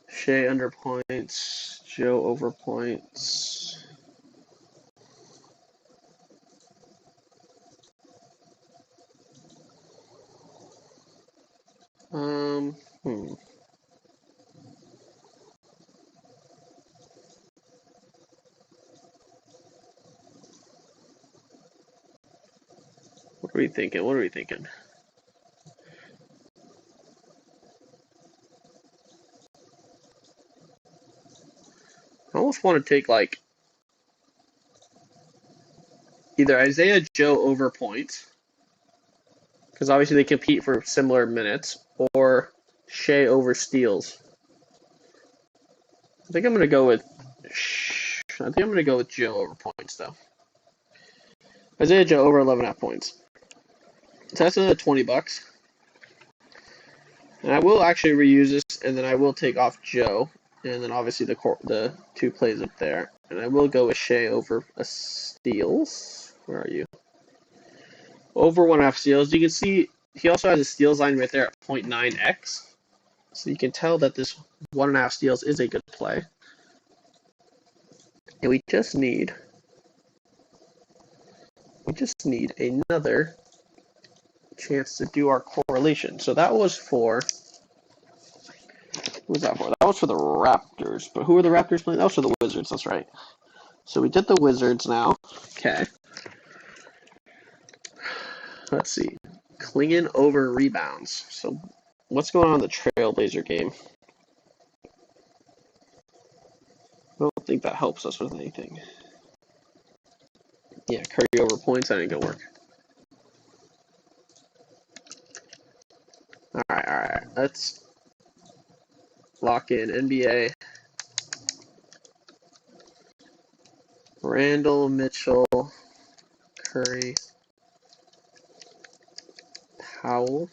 [SPEAKER 1] Shea under points, Joe over points. What are we thinking? I almost want to take like either Isaiah Joe over points, because obviously they compete for similar minutes, or Shea over steals. I think I'm gonna go with Joe over points though. Isaiah Joe over 11.5 points. So that's another $20. And I will actually reuse this, and then I will take off Joe, and then obviously the two plays up there. And I will go with Shea over a steals. Where are you? Over 1.5 steals. You can see he also has a steals line right there at 0.9x. So you can tell that this 1.5 steals is a good play. And we just need another chance to do our correlation. So that was for, who was that for? That was for the Raptors. But who were the Raptors playing? That was for the Wizards, that's right. So we did the Wizards now. Okay. Let's see. Klingon over rebounds. So what's going on in the Trailblazer game? I don't think that helps us with anything. Yeah, Curry over points. That ain't gonna work. All right. Let's lock in NBA. Randall, Mitchell, Curry, Powell.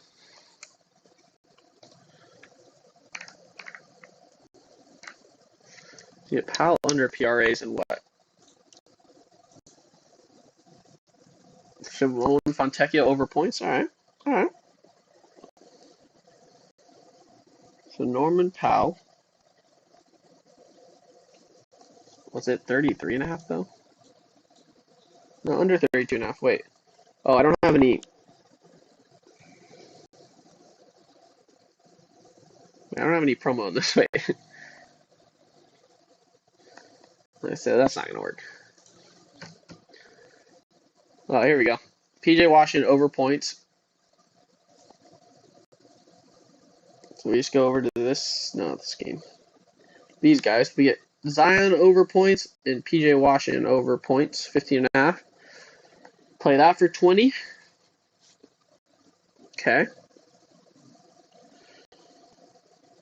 [SPEAKER 1] Yeah, Powell under PRAs and what? Shimon Fontecchio over points? All right. So Norman Powell. Was it 33.5 though? No, under 32.5. Wait. Oh, I don't have any. I don't have any promo in this way. I said that's not gonna work. Oh, here we go. PJ Washington over points. So we just go over to this game. These guys. We get Zion over points and PJ Washington over points, 15.5. Play that for 20. Okay.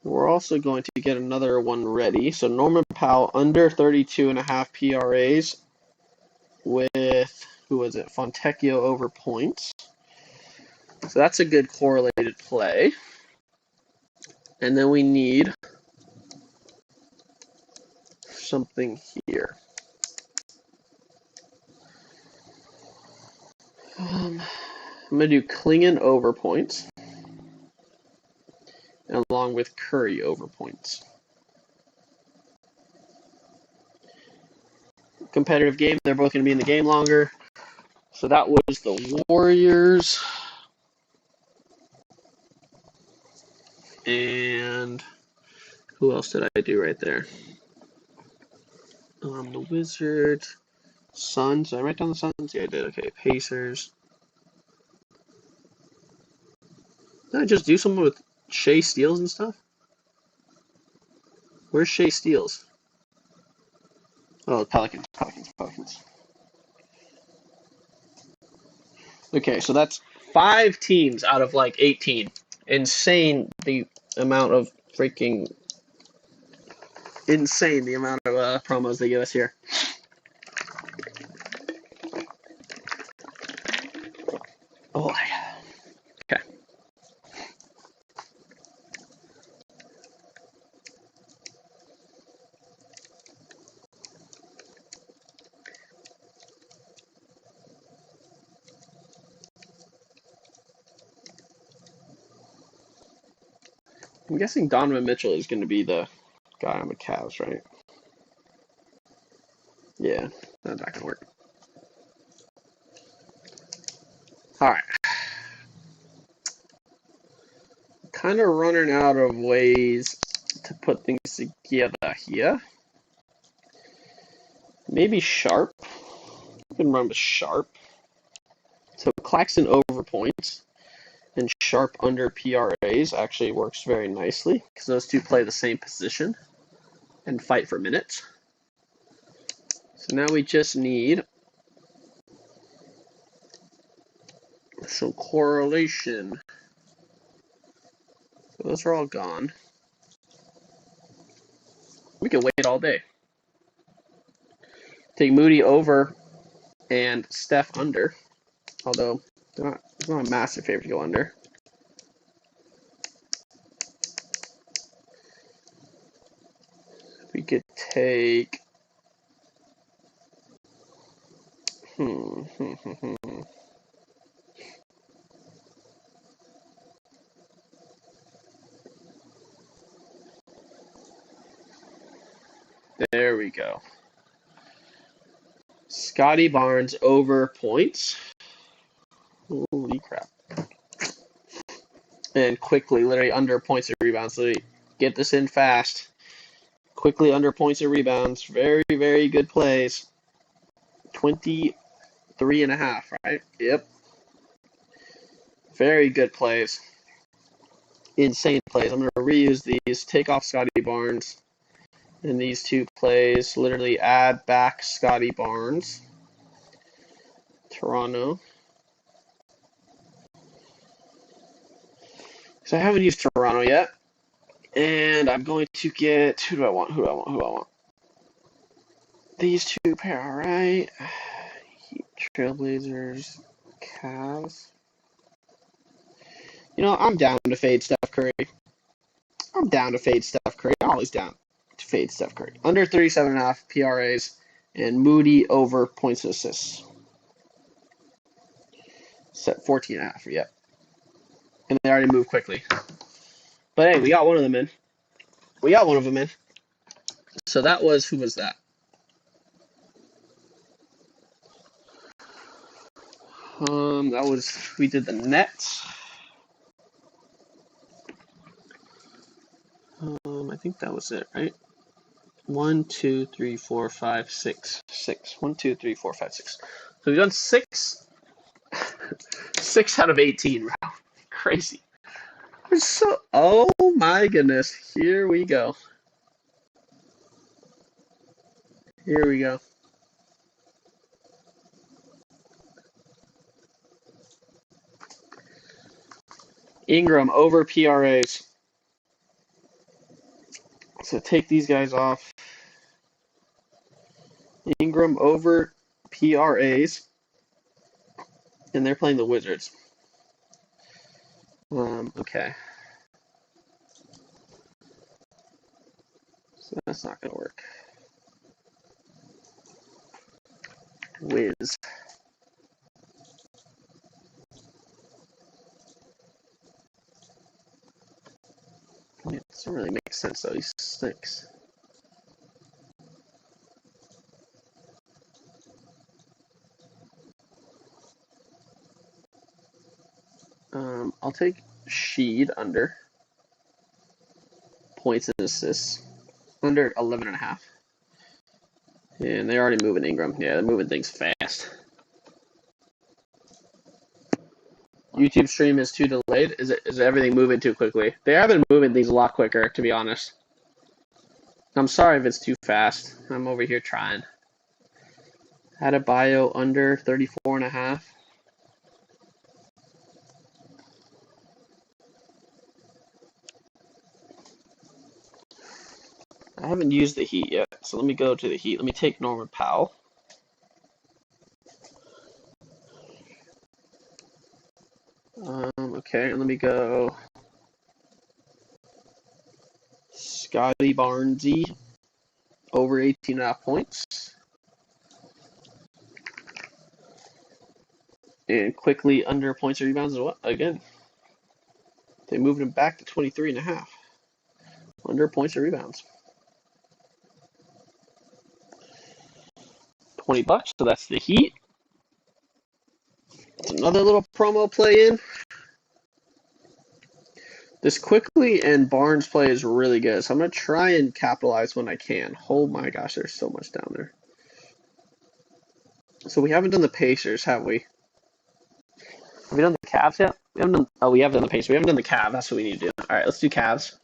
[SPEAKER 1] We're also going to get another one ready. So Norman Powell under 32.5 PRAs with, who was it? Fontecchio over points. So that's a good correlated play. And then we need something here. I'm going to do Klingon over points along with Curry over points. Competitive game. They're both going to be in the game longer. So that was the Warriors. And who else did I do right there? The Wizards. Suns. Did I write down the Suns? Yeah, I did. Okay. Pacers. Did I just do something with Shea Steals and stuff? Where's Shea Steals? Oh, Pelicans. Okay, so that's 5 teams out of like 18. Insane the amount of promos they give us here. Oh, okay. I'm guessing Donovan Mitchell is going to be the guy on the Cavs, right? Yeah, that's not going to work. All right. Kind of running out of ways to put things together here. Maybe Sharp. You can run with Sharp. So Claxton over points and Sharp under PRAs actually works very nicely because those two play the same position and fight for minutes. So now we just need So correlation. Those are all gone. We can wait all day. Take Moody over and Steph under. Although it's not a massive favorite to go under. We could take. There we go. Scotty Barnes over points. Holy crap. And quickly, literally under points and rebounds. Literally get this in fast. Quickly under points and rebounds. Very, very good plays. 23.5, right? Yep. Very good plays. Insane plays. I'm going to reuse these. Take off Scotty Barnes. And these two plays, literally add back Scotty Barnes. Toronto. So I haven't used Toronto yet. And I'm going to get, who do I want? These two pair, all right. Heat, Trailblazers, Cavs. You know, I'm down to fade Steph Curry. I'm always down to fade Steph Curry. Under 37.5 PRAs and Moody over points and assists. Set 14.5, yep. And they already moved quickly. But hey, we got one of them in. So that was, who was that? That was, we did the Nets. I think that was it, right? 1, 2, 3, 4, 5, 6. 1, 2, 3, 4, 5, 6. So we've done 6. 6 out of 18. Wow. Crazy. So, oh my goodness. Here we go. Ingram over PRAs. So take these guys off. Ingram over PRAs. And they're playing the Wizards. Okay. So that's not going to work. Wiz. It doesn't really make sense though. He's 6. I'll take Sheed under points and assists. Under 11.5. And they're already moving Ingram. Yeah, they're moving things fast. YouTube stream is too delayed. Is everything moving too quickly? They have been moving things a lot quicker, to be honest. I'm sorry if it's too fast. I'm over here trying. Had a bio under 34.5. I haven't used the Heat yet, so let me go to the Heat. Let me take Norman Powell. Okay, and let me go Scotty Barnesy over 18.5 points. And quickly under points or rebounds as well. Again, they moved him back to 23.5. Under points or rebounds. $20, so that's the Heat. It's another little promo play in. This quickly and Barnes play is really good, so I'm going to try and capitalize when I can. Oh my gosh, there's so much down there. So we haven't done the Pacers, have we? Have we done the Cavs yet? We haven't done. Oh, we have done the Pacers. We haven't done the Cavs. That's what we need to do. All right, let's do Cavs.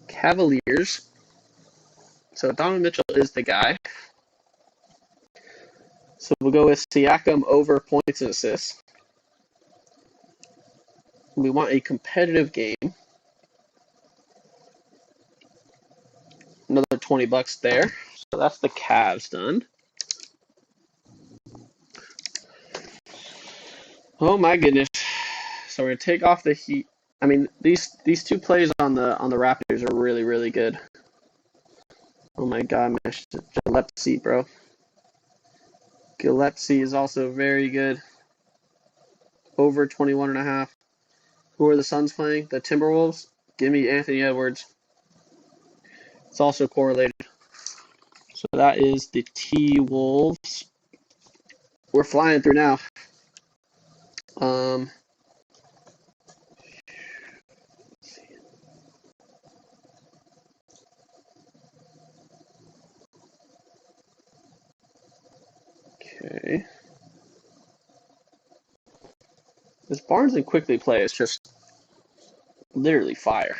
[SPEAKER 1] Cavaliers. So Donovan Mitchell is the guy. So we'll go with Siakam over points and assists. We want a competitive game. Another 20 bucks there. So that's the Cavs done. Oh my goodness. So we're gonna take off the Heat. I mean, these two plays on the Raptors are really, really good. Oh my god, Gillespie, bro. Gillespie is also very good. Over 21.5. Who are the Suns playing? The Timberwolves? Give me Anthony Edwards. It's also correlated. So that is the T-Wolves. We're flying through now. Okay. This Barnes and Quickly play is just literally fire.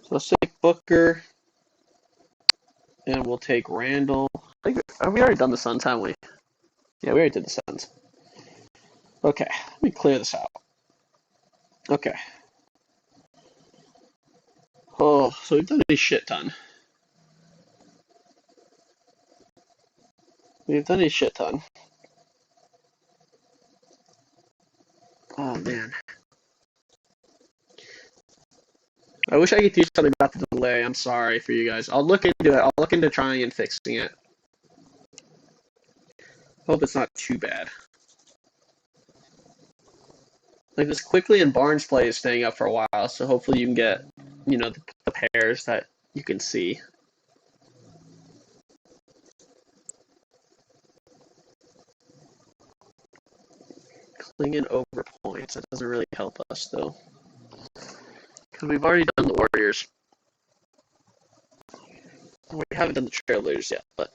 [SPEAKER 1] So let's take Booker, and we'll take Randall. Have we already done the Suns, haven't we? Yeah, we already did the Suns. Okay, let me clear this out. Okay. Oh, so we've done a shit ton. We've done a shit ton. Oh, man. I wish I could do something about the delay. I'm sorry for you guys. I'll look into it. I'll look into trying and fixing it. Hope it's not too bad. Like this Quickly and Barnes play is staying up for a while, so hopefully you can get, the pairs that you can see. Clinging over points. That doesn't really help us, though. Because we've already done the Warriors. We haven't done the Trailblazers yet, but...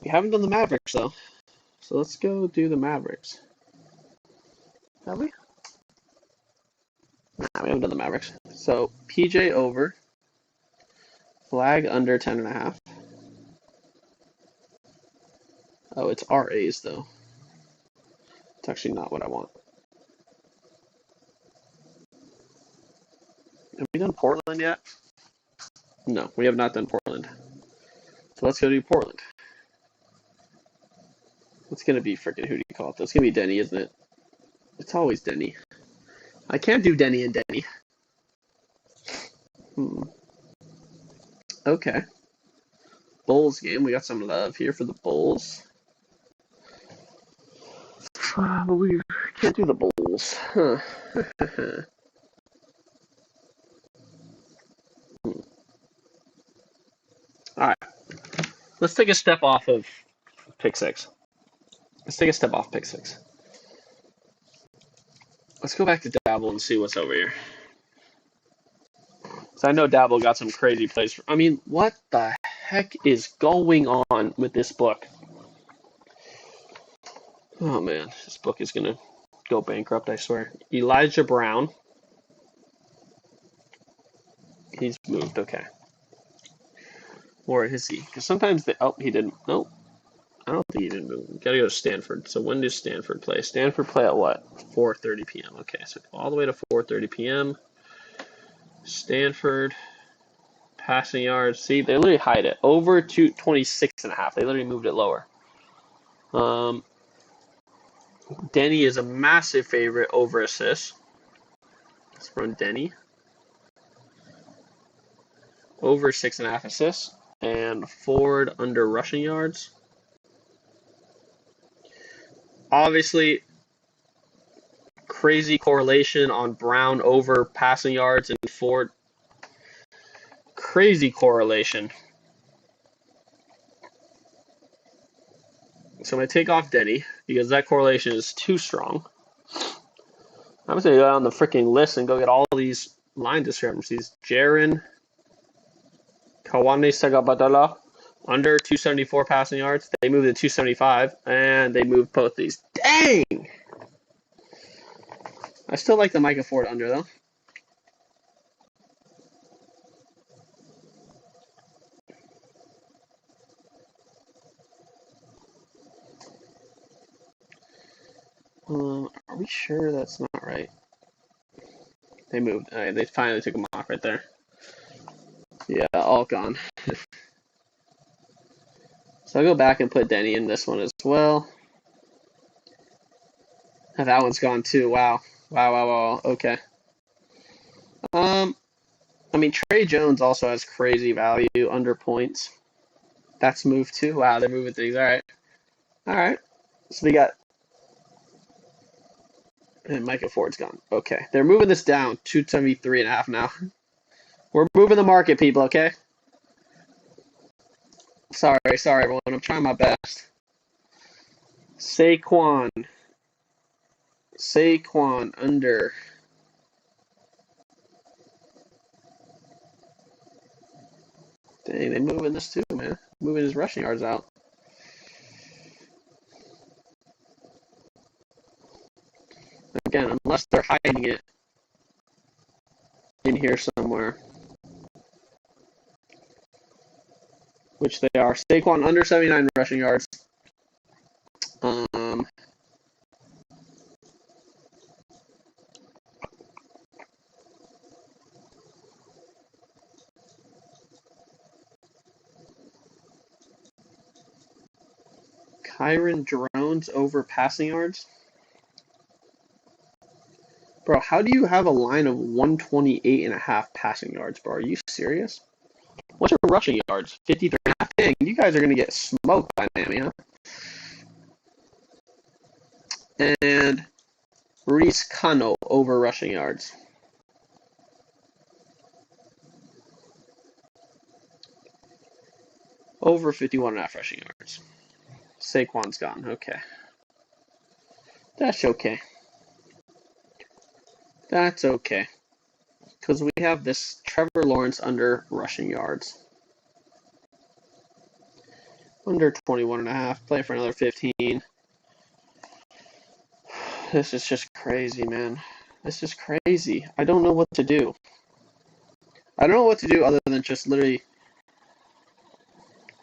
[SPEAKER 1] We haven't done the Mavericks, though. So let's go do the Mavericks. Have we? Nah, we haven't done the Mavericks. So, PJ over. Flag under 10.5. Oh, it's RAs, though. It's actually not what I want. Have we done Portland yet? No, we have not done Portland. So let's go do Portland. It's going to be freaking, who do you call it? It's going to be Denny, isn't it? It's always Denny. I can't do Denny and Denny. Okay. Bulls game. We got some love here for the Bulls. But we can't do the Bulls. Huh. Alright. Let's take a step off of pick six. Let's take a step off pick six. Let's go back to Dabble and see what's over here. So I know Dabble got some crazy plays. I mean, what the heck is going on with this book? Oh man, this book is gonna go bankrupt, I swear. Elijah Brown. He's moved, okay. Or is he? Because sometimes he didn't. Nope. I don't think he didn't move. Gotta go to Stanford. So when does Stanford play? Stanford play at what? 4:30 p.m. Okay, so all the way to 4:30 p.m. Stanford passing yards. See, they literally hide it. Over to 26.5. They literally moved it lower. Denny is a massive favorite over assists. Let's run Denny. Over 6.5 assists. And Ford under rushing yards. Obviously, crazy correlation on Brown over passing yards and Ford. Crazy correlation. So I'm going to take off Denny because that correlation is too strong. I'm just going to go down the freaking list and go get all these line discrepancies. Jaren, Kawane Sagabadala, Under 274 passing yards. They moved to 275, and they moved both these. Dang! I still like the Micah Ford under, though. Are we sure that's not right? They moved. They finally took him off right there. Yeah, all gone. So I'll go back and put Denny in this one as well. And that one's gone too. Wow. Wow, wow, wow. Okay. I mean, Trey Jones also has crazy value under points. That's moved too. Wow, they're moving things. All right. All right. So we got. And Micah Ford's gone. Okay. They're moving this down. 273.5 now. We're moving the market, people, okay? Sorry, everyone. I'm trying my best. Saquon under. Dang, they moving this too, man. Moving his rushing yards out. Again, unless they're hiding it in here somewhere. Which they are. Saquon under 79 rushing yards. Kyron Drones over passing yards. Bro, how do you have a line of 128.5 passing yards, bro? Are you serious? What's your rushing yards? 53.5. Dang, you guys are going to get smoked by Miami, huh? And Reese Cano over rushing yards. Over 51.5 rushing yards. Saquon's gone. Okay. That's okay. That's okay. Because we have this Trevor Lawrence under rushing yards. Under 21.5. Play for another 15. This is just crazy, man. This is crazy. I don't know what to do. I don't know what to do other than just literally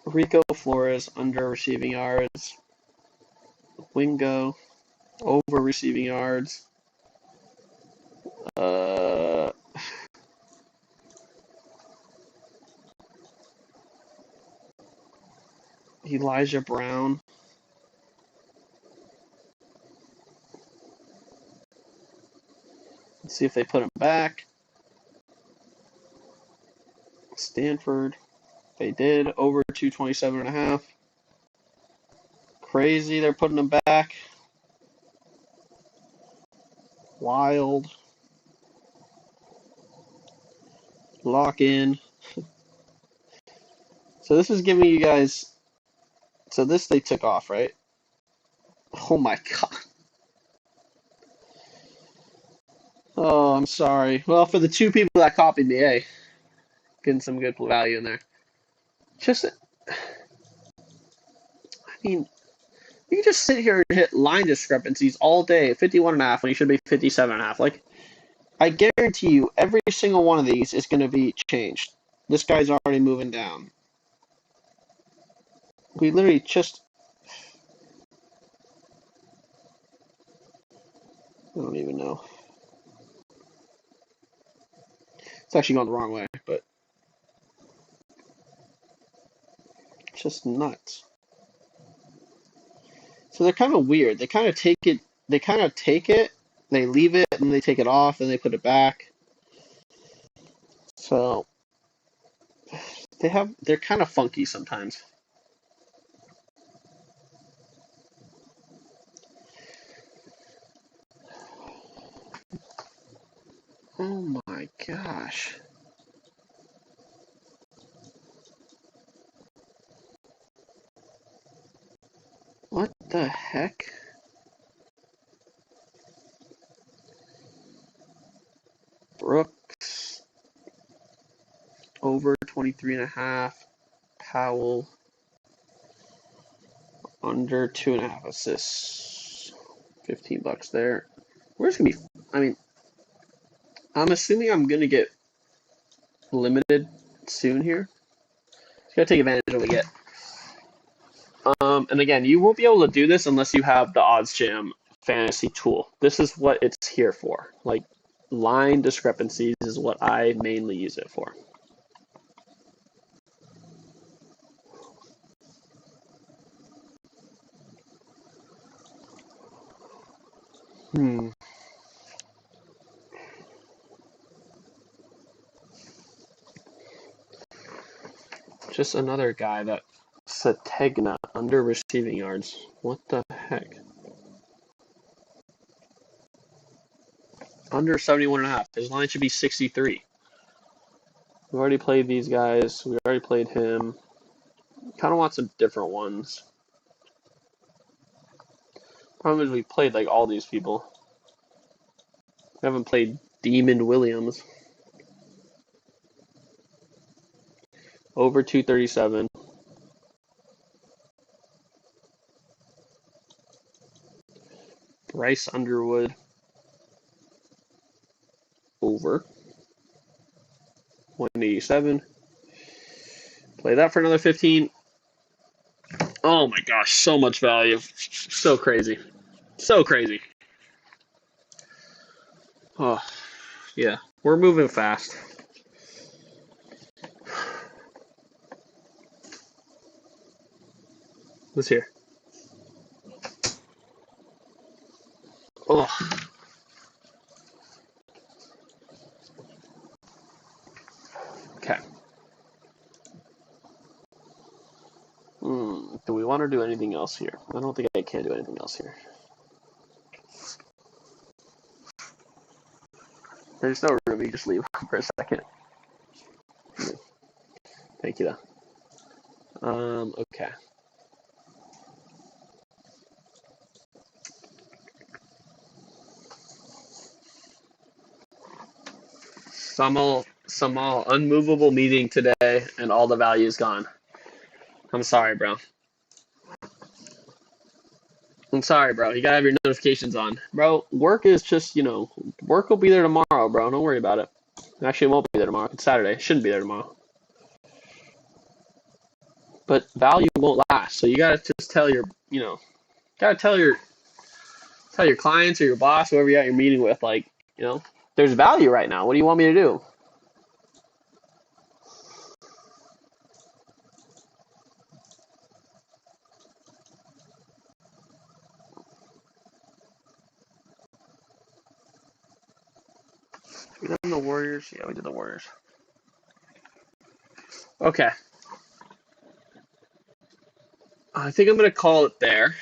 [SPEAKER 1] Rico Flores under receiving yards. Wingo over receiving yards. Elijah Brown. Let's see if they put him back. Stanford. They did over 227.5. Crazy, they're putting him back. Wild. Lock in. So this is giving you guys. So this they took off, right? Oh my god. Oh, I'm sorry. Well, for the two people that copied me, hey, getting some good value in there. Just, I mean, you can just sit here and hit line discrepancies all day, 51.5 when you should be 57.5. Like, I guarantee you, every single one of these is going to be changed. This guy's already moving down. We literally just. I don't even know. It's actually going the wrong way, but. Just nuts. So they're kind of weird. They kind of take it. They leave it, and they take it off, and they put it back. So they're kind of funky sometimes. Oh my gosh. What the heck? Brooks over 23.5. Powell Under 2.5 assists. $15 there. Where's gonna be? I mean, I'm assuming I'm gonna get limited soon here. Just gotta take advantage of what we get. And again, you won't be able to do this unless you have the Oddsjam fantasy tool. This is what it's here for. Like, line discrepancies is what I mainly use it for. Just another guy that Sategna under receiving yards. What the heck? Under 71.5. His line should be 63. We already played these guys. We already played him. Kind of want some different ones. Problem is we played like all these people. We haven't played Demon Williams. Over 237. Bryce Underwood. Over 187. Play that for another 15. Oh my gosh, so much value. So crazy. So crazy. Oh, yeah. We're moving fast. What's here? Oh. Okay. Do we want to do anything else here? I don't think I can do anything else here. There's no room. You just leave for a second. Thank you, though. Okay. Some unmovable meeting today, and all the value is gone. I'm sorry, bro. I'm sorry, bro. You gotta have your notifications on. Bro, work is just, work will be there tomorrow, bro. Don't worry about it. Actually, it won't be there tomorrow. It's Saturday. It shouldn't be there tomorrow. But value won't last. So you gotta just tell tell your clients or your boss, whoever you're meeting with, like, there's value right now. What do you want me to do? We done the Warriors? Yeah, we did the Warriors. Okay. I think I'm going to call it there.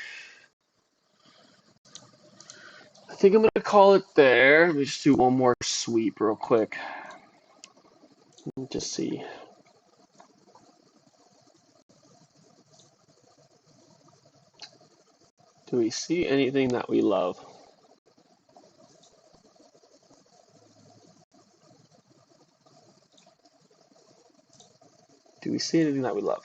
[SPEAKER 1] Let me just do one more sweep real quick. Let me just see. Do we see anything that we love? Do we see anything that we love?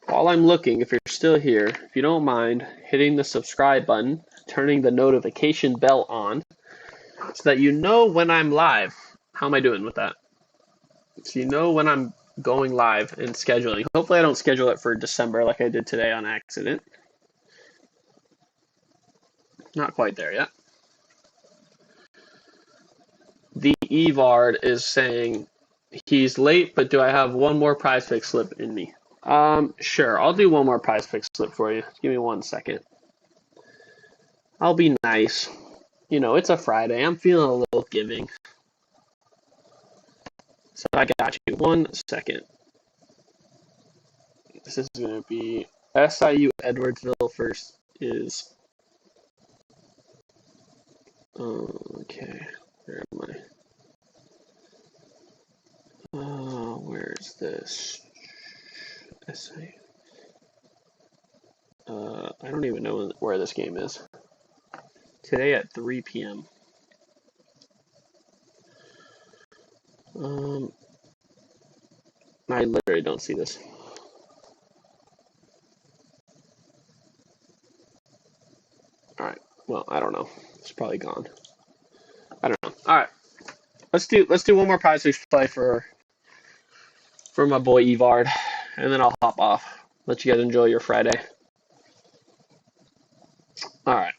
[SPEAKER 1] While I'm looking, if you're still here, if you don't mind hitting the subscribe button, turning the notification bell on, so that you know when I'm live. How am I doing with that? So you know when I'm going live and scheduling. Hopefully I don't schedule it for December like I did today on accident. Not quite there yet. The Evard is saying he's late, but do I have one more prize pick slip in me? Sure. I'll do one more prize pick slip for you. Give me 1 second. I'll be nice. It's a Friday. I'm feeling a little giving. So I got you. 1 second. This is going to be SIU Edwardsville first is. Okay. Where am I? Where's this? SIU. I don't even know where this game is. Today at 3 p.m. I literally don't see this. All right. Well, I don't know. It's probably gone. I don't know. All right. Let's do one more prize week play for my boy Evard, and then I'll hop off. Let you guys enjoy your Friday. All right.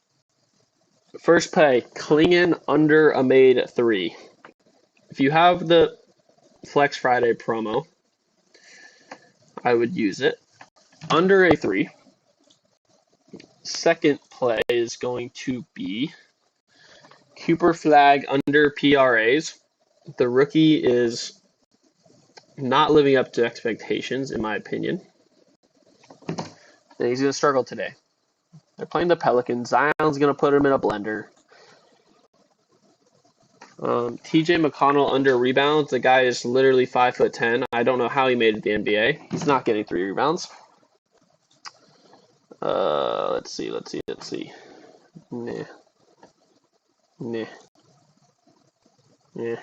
[SPEAKER 1] First play, Klingen under a made 3. If you have the Flex Friday promo, I would use it. Under a 3. Second play is going to be Cooper Flag under PRAs. The rookie is not living up to expectations, in my opinion. And he's going to struggle today. They're playing the Pelicans. Zion's going to put him in a blender. TJ McConnell under rebounds. The guy is literally 5'10". I don't know how he made it to the NBA. He's not getting 3 rebounds. Let's see. Nah. Yeah.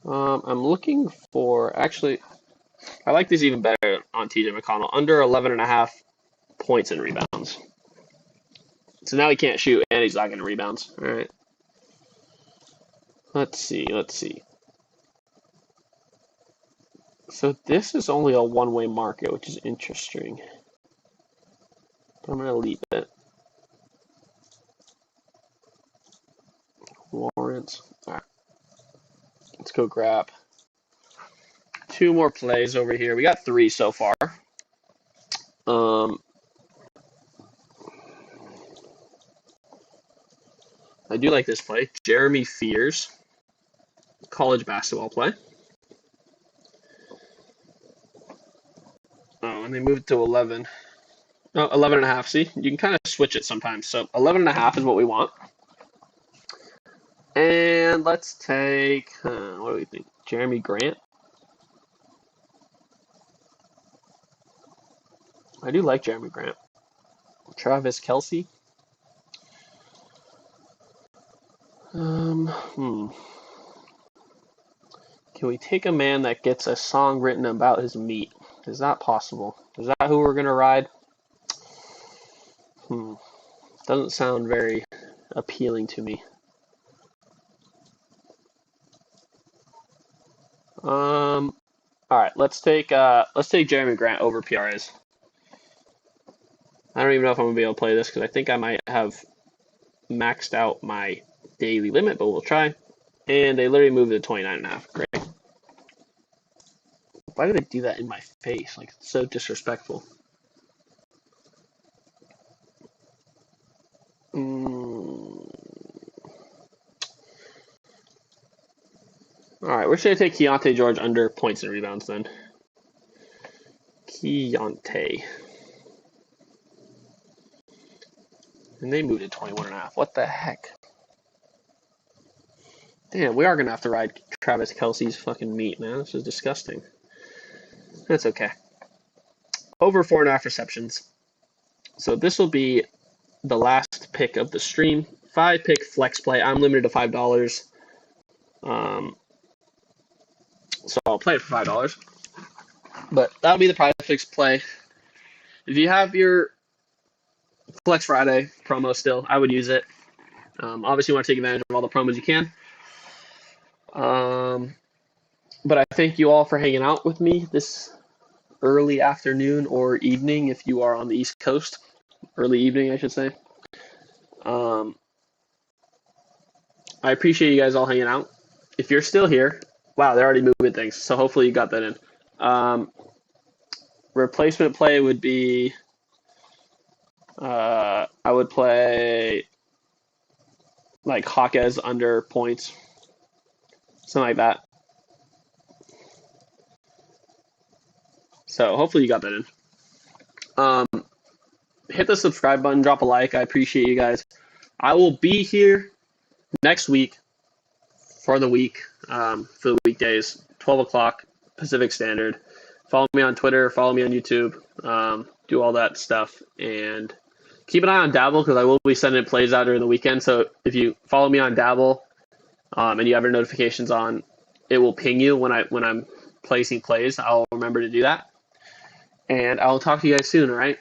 [SPEAKER 1] I'm looking for, actually, I like this even better on TJ McConnell. Under 11.5 points and rebounds. So now he can't shoot and he's not getting rebounds. All right. Let's see. So this is only a one-way market, which is interesting. But I'm going to leave it. Lawrence. All right. Let's go grab 2 more plays over here. We got 3 so far. I do like this play. Jeremy Fears, college basketball play. Oh, and they moved to 11. Oh, 11.5. See, you can kind of switch it sometimes. So 11.5 is what we want. And let's take, what do we think? Jeremy Grant. I do like Jeremy Grant. Travis Kelce. Can we take a man that gets a song written about his meat? Is that possible? Is that who we're going to ride? Doesn't sound very appealing to me. All right, let's take Jeremy Grant over PRAs. I don't even know if I'm gonna be able to play this because I think I might have maxed out my daily limit, but we'll try. And they literally moved it to 29.5. Great. Why do they do that in my face? Like, it's so disrespectful. All right, we're just going to take Keontae George under points and rebounds then. Keontae. And they moved it 21.5. What the heck? Damn, we are going to have to ride Travis Kelce's fucking meat, man. This is disgusting. That's okay. Over 4.5 receptions. So this will be the last pick of the stream. 5-pick flex play. I'm limited to $5. So I'll play it for $5. But that'll be the prize fix play. If you have your Flex Friday promo still, I would use it. Obviously, you want to take advantage of all the promos you can. But I thank you all for hanging out with me this early afternoon or evening if you are on the East Coast. Early evening, I should say. I appreciate you guys all hanging out. If you're still here, wow, they're already moving things. So hopefully you got that in. Replacement play would be, I would play like Hawkes under points, something like that. So hopefully you got that in. Hit the subscribe button, drop a like. I appreciate you guys. I will be here next week for the week, for the weekdays, 12 o'clock Pacific Standard. Follow me on Twitter, follow me on YouTube, do all that stuff. And keep an eye on Dabble because I will be sending plays out during the weekend. So if you follow me on Dabble and you have your notifications on, it will ping you when I'm placing plays. I'll remember to do that. And I'll talk to you guys soon, all right?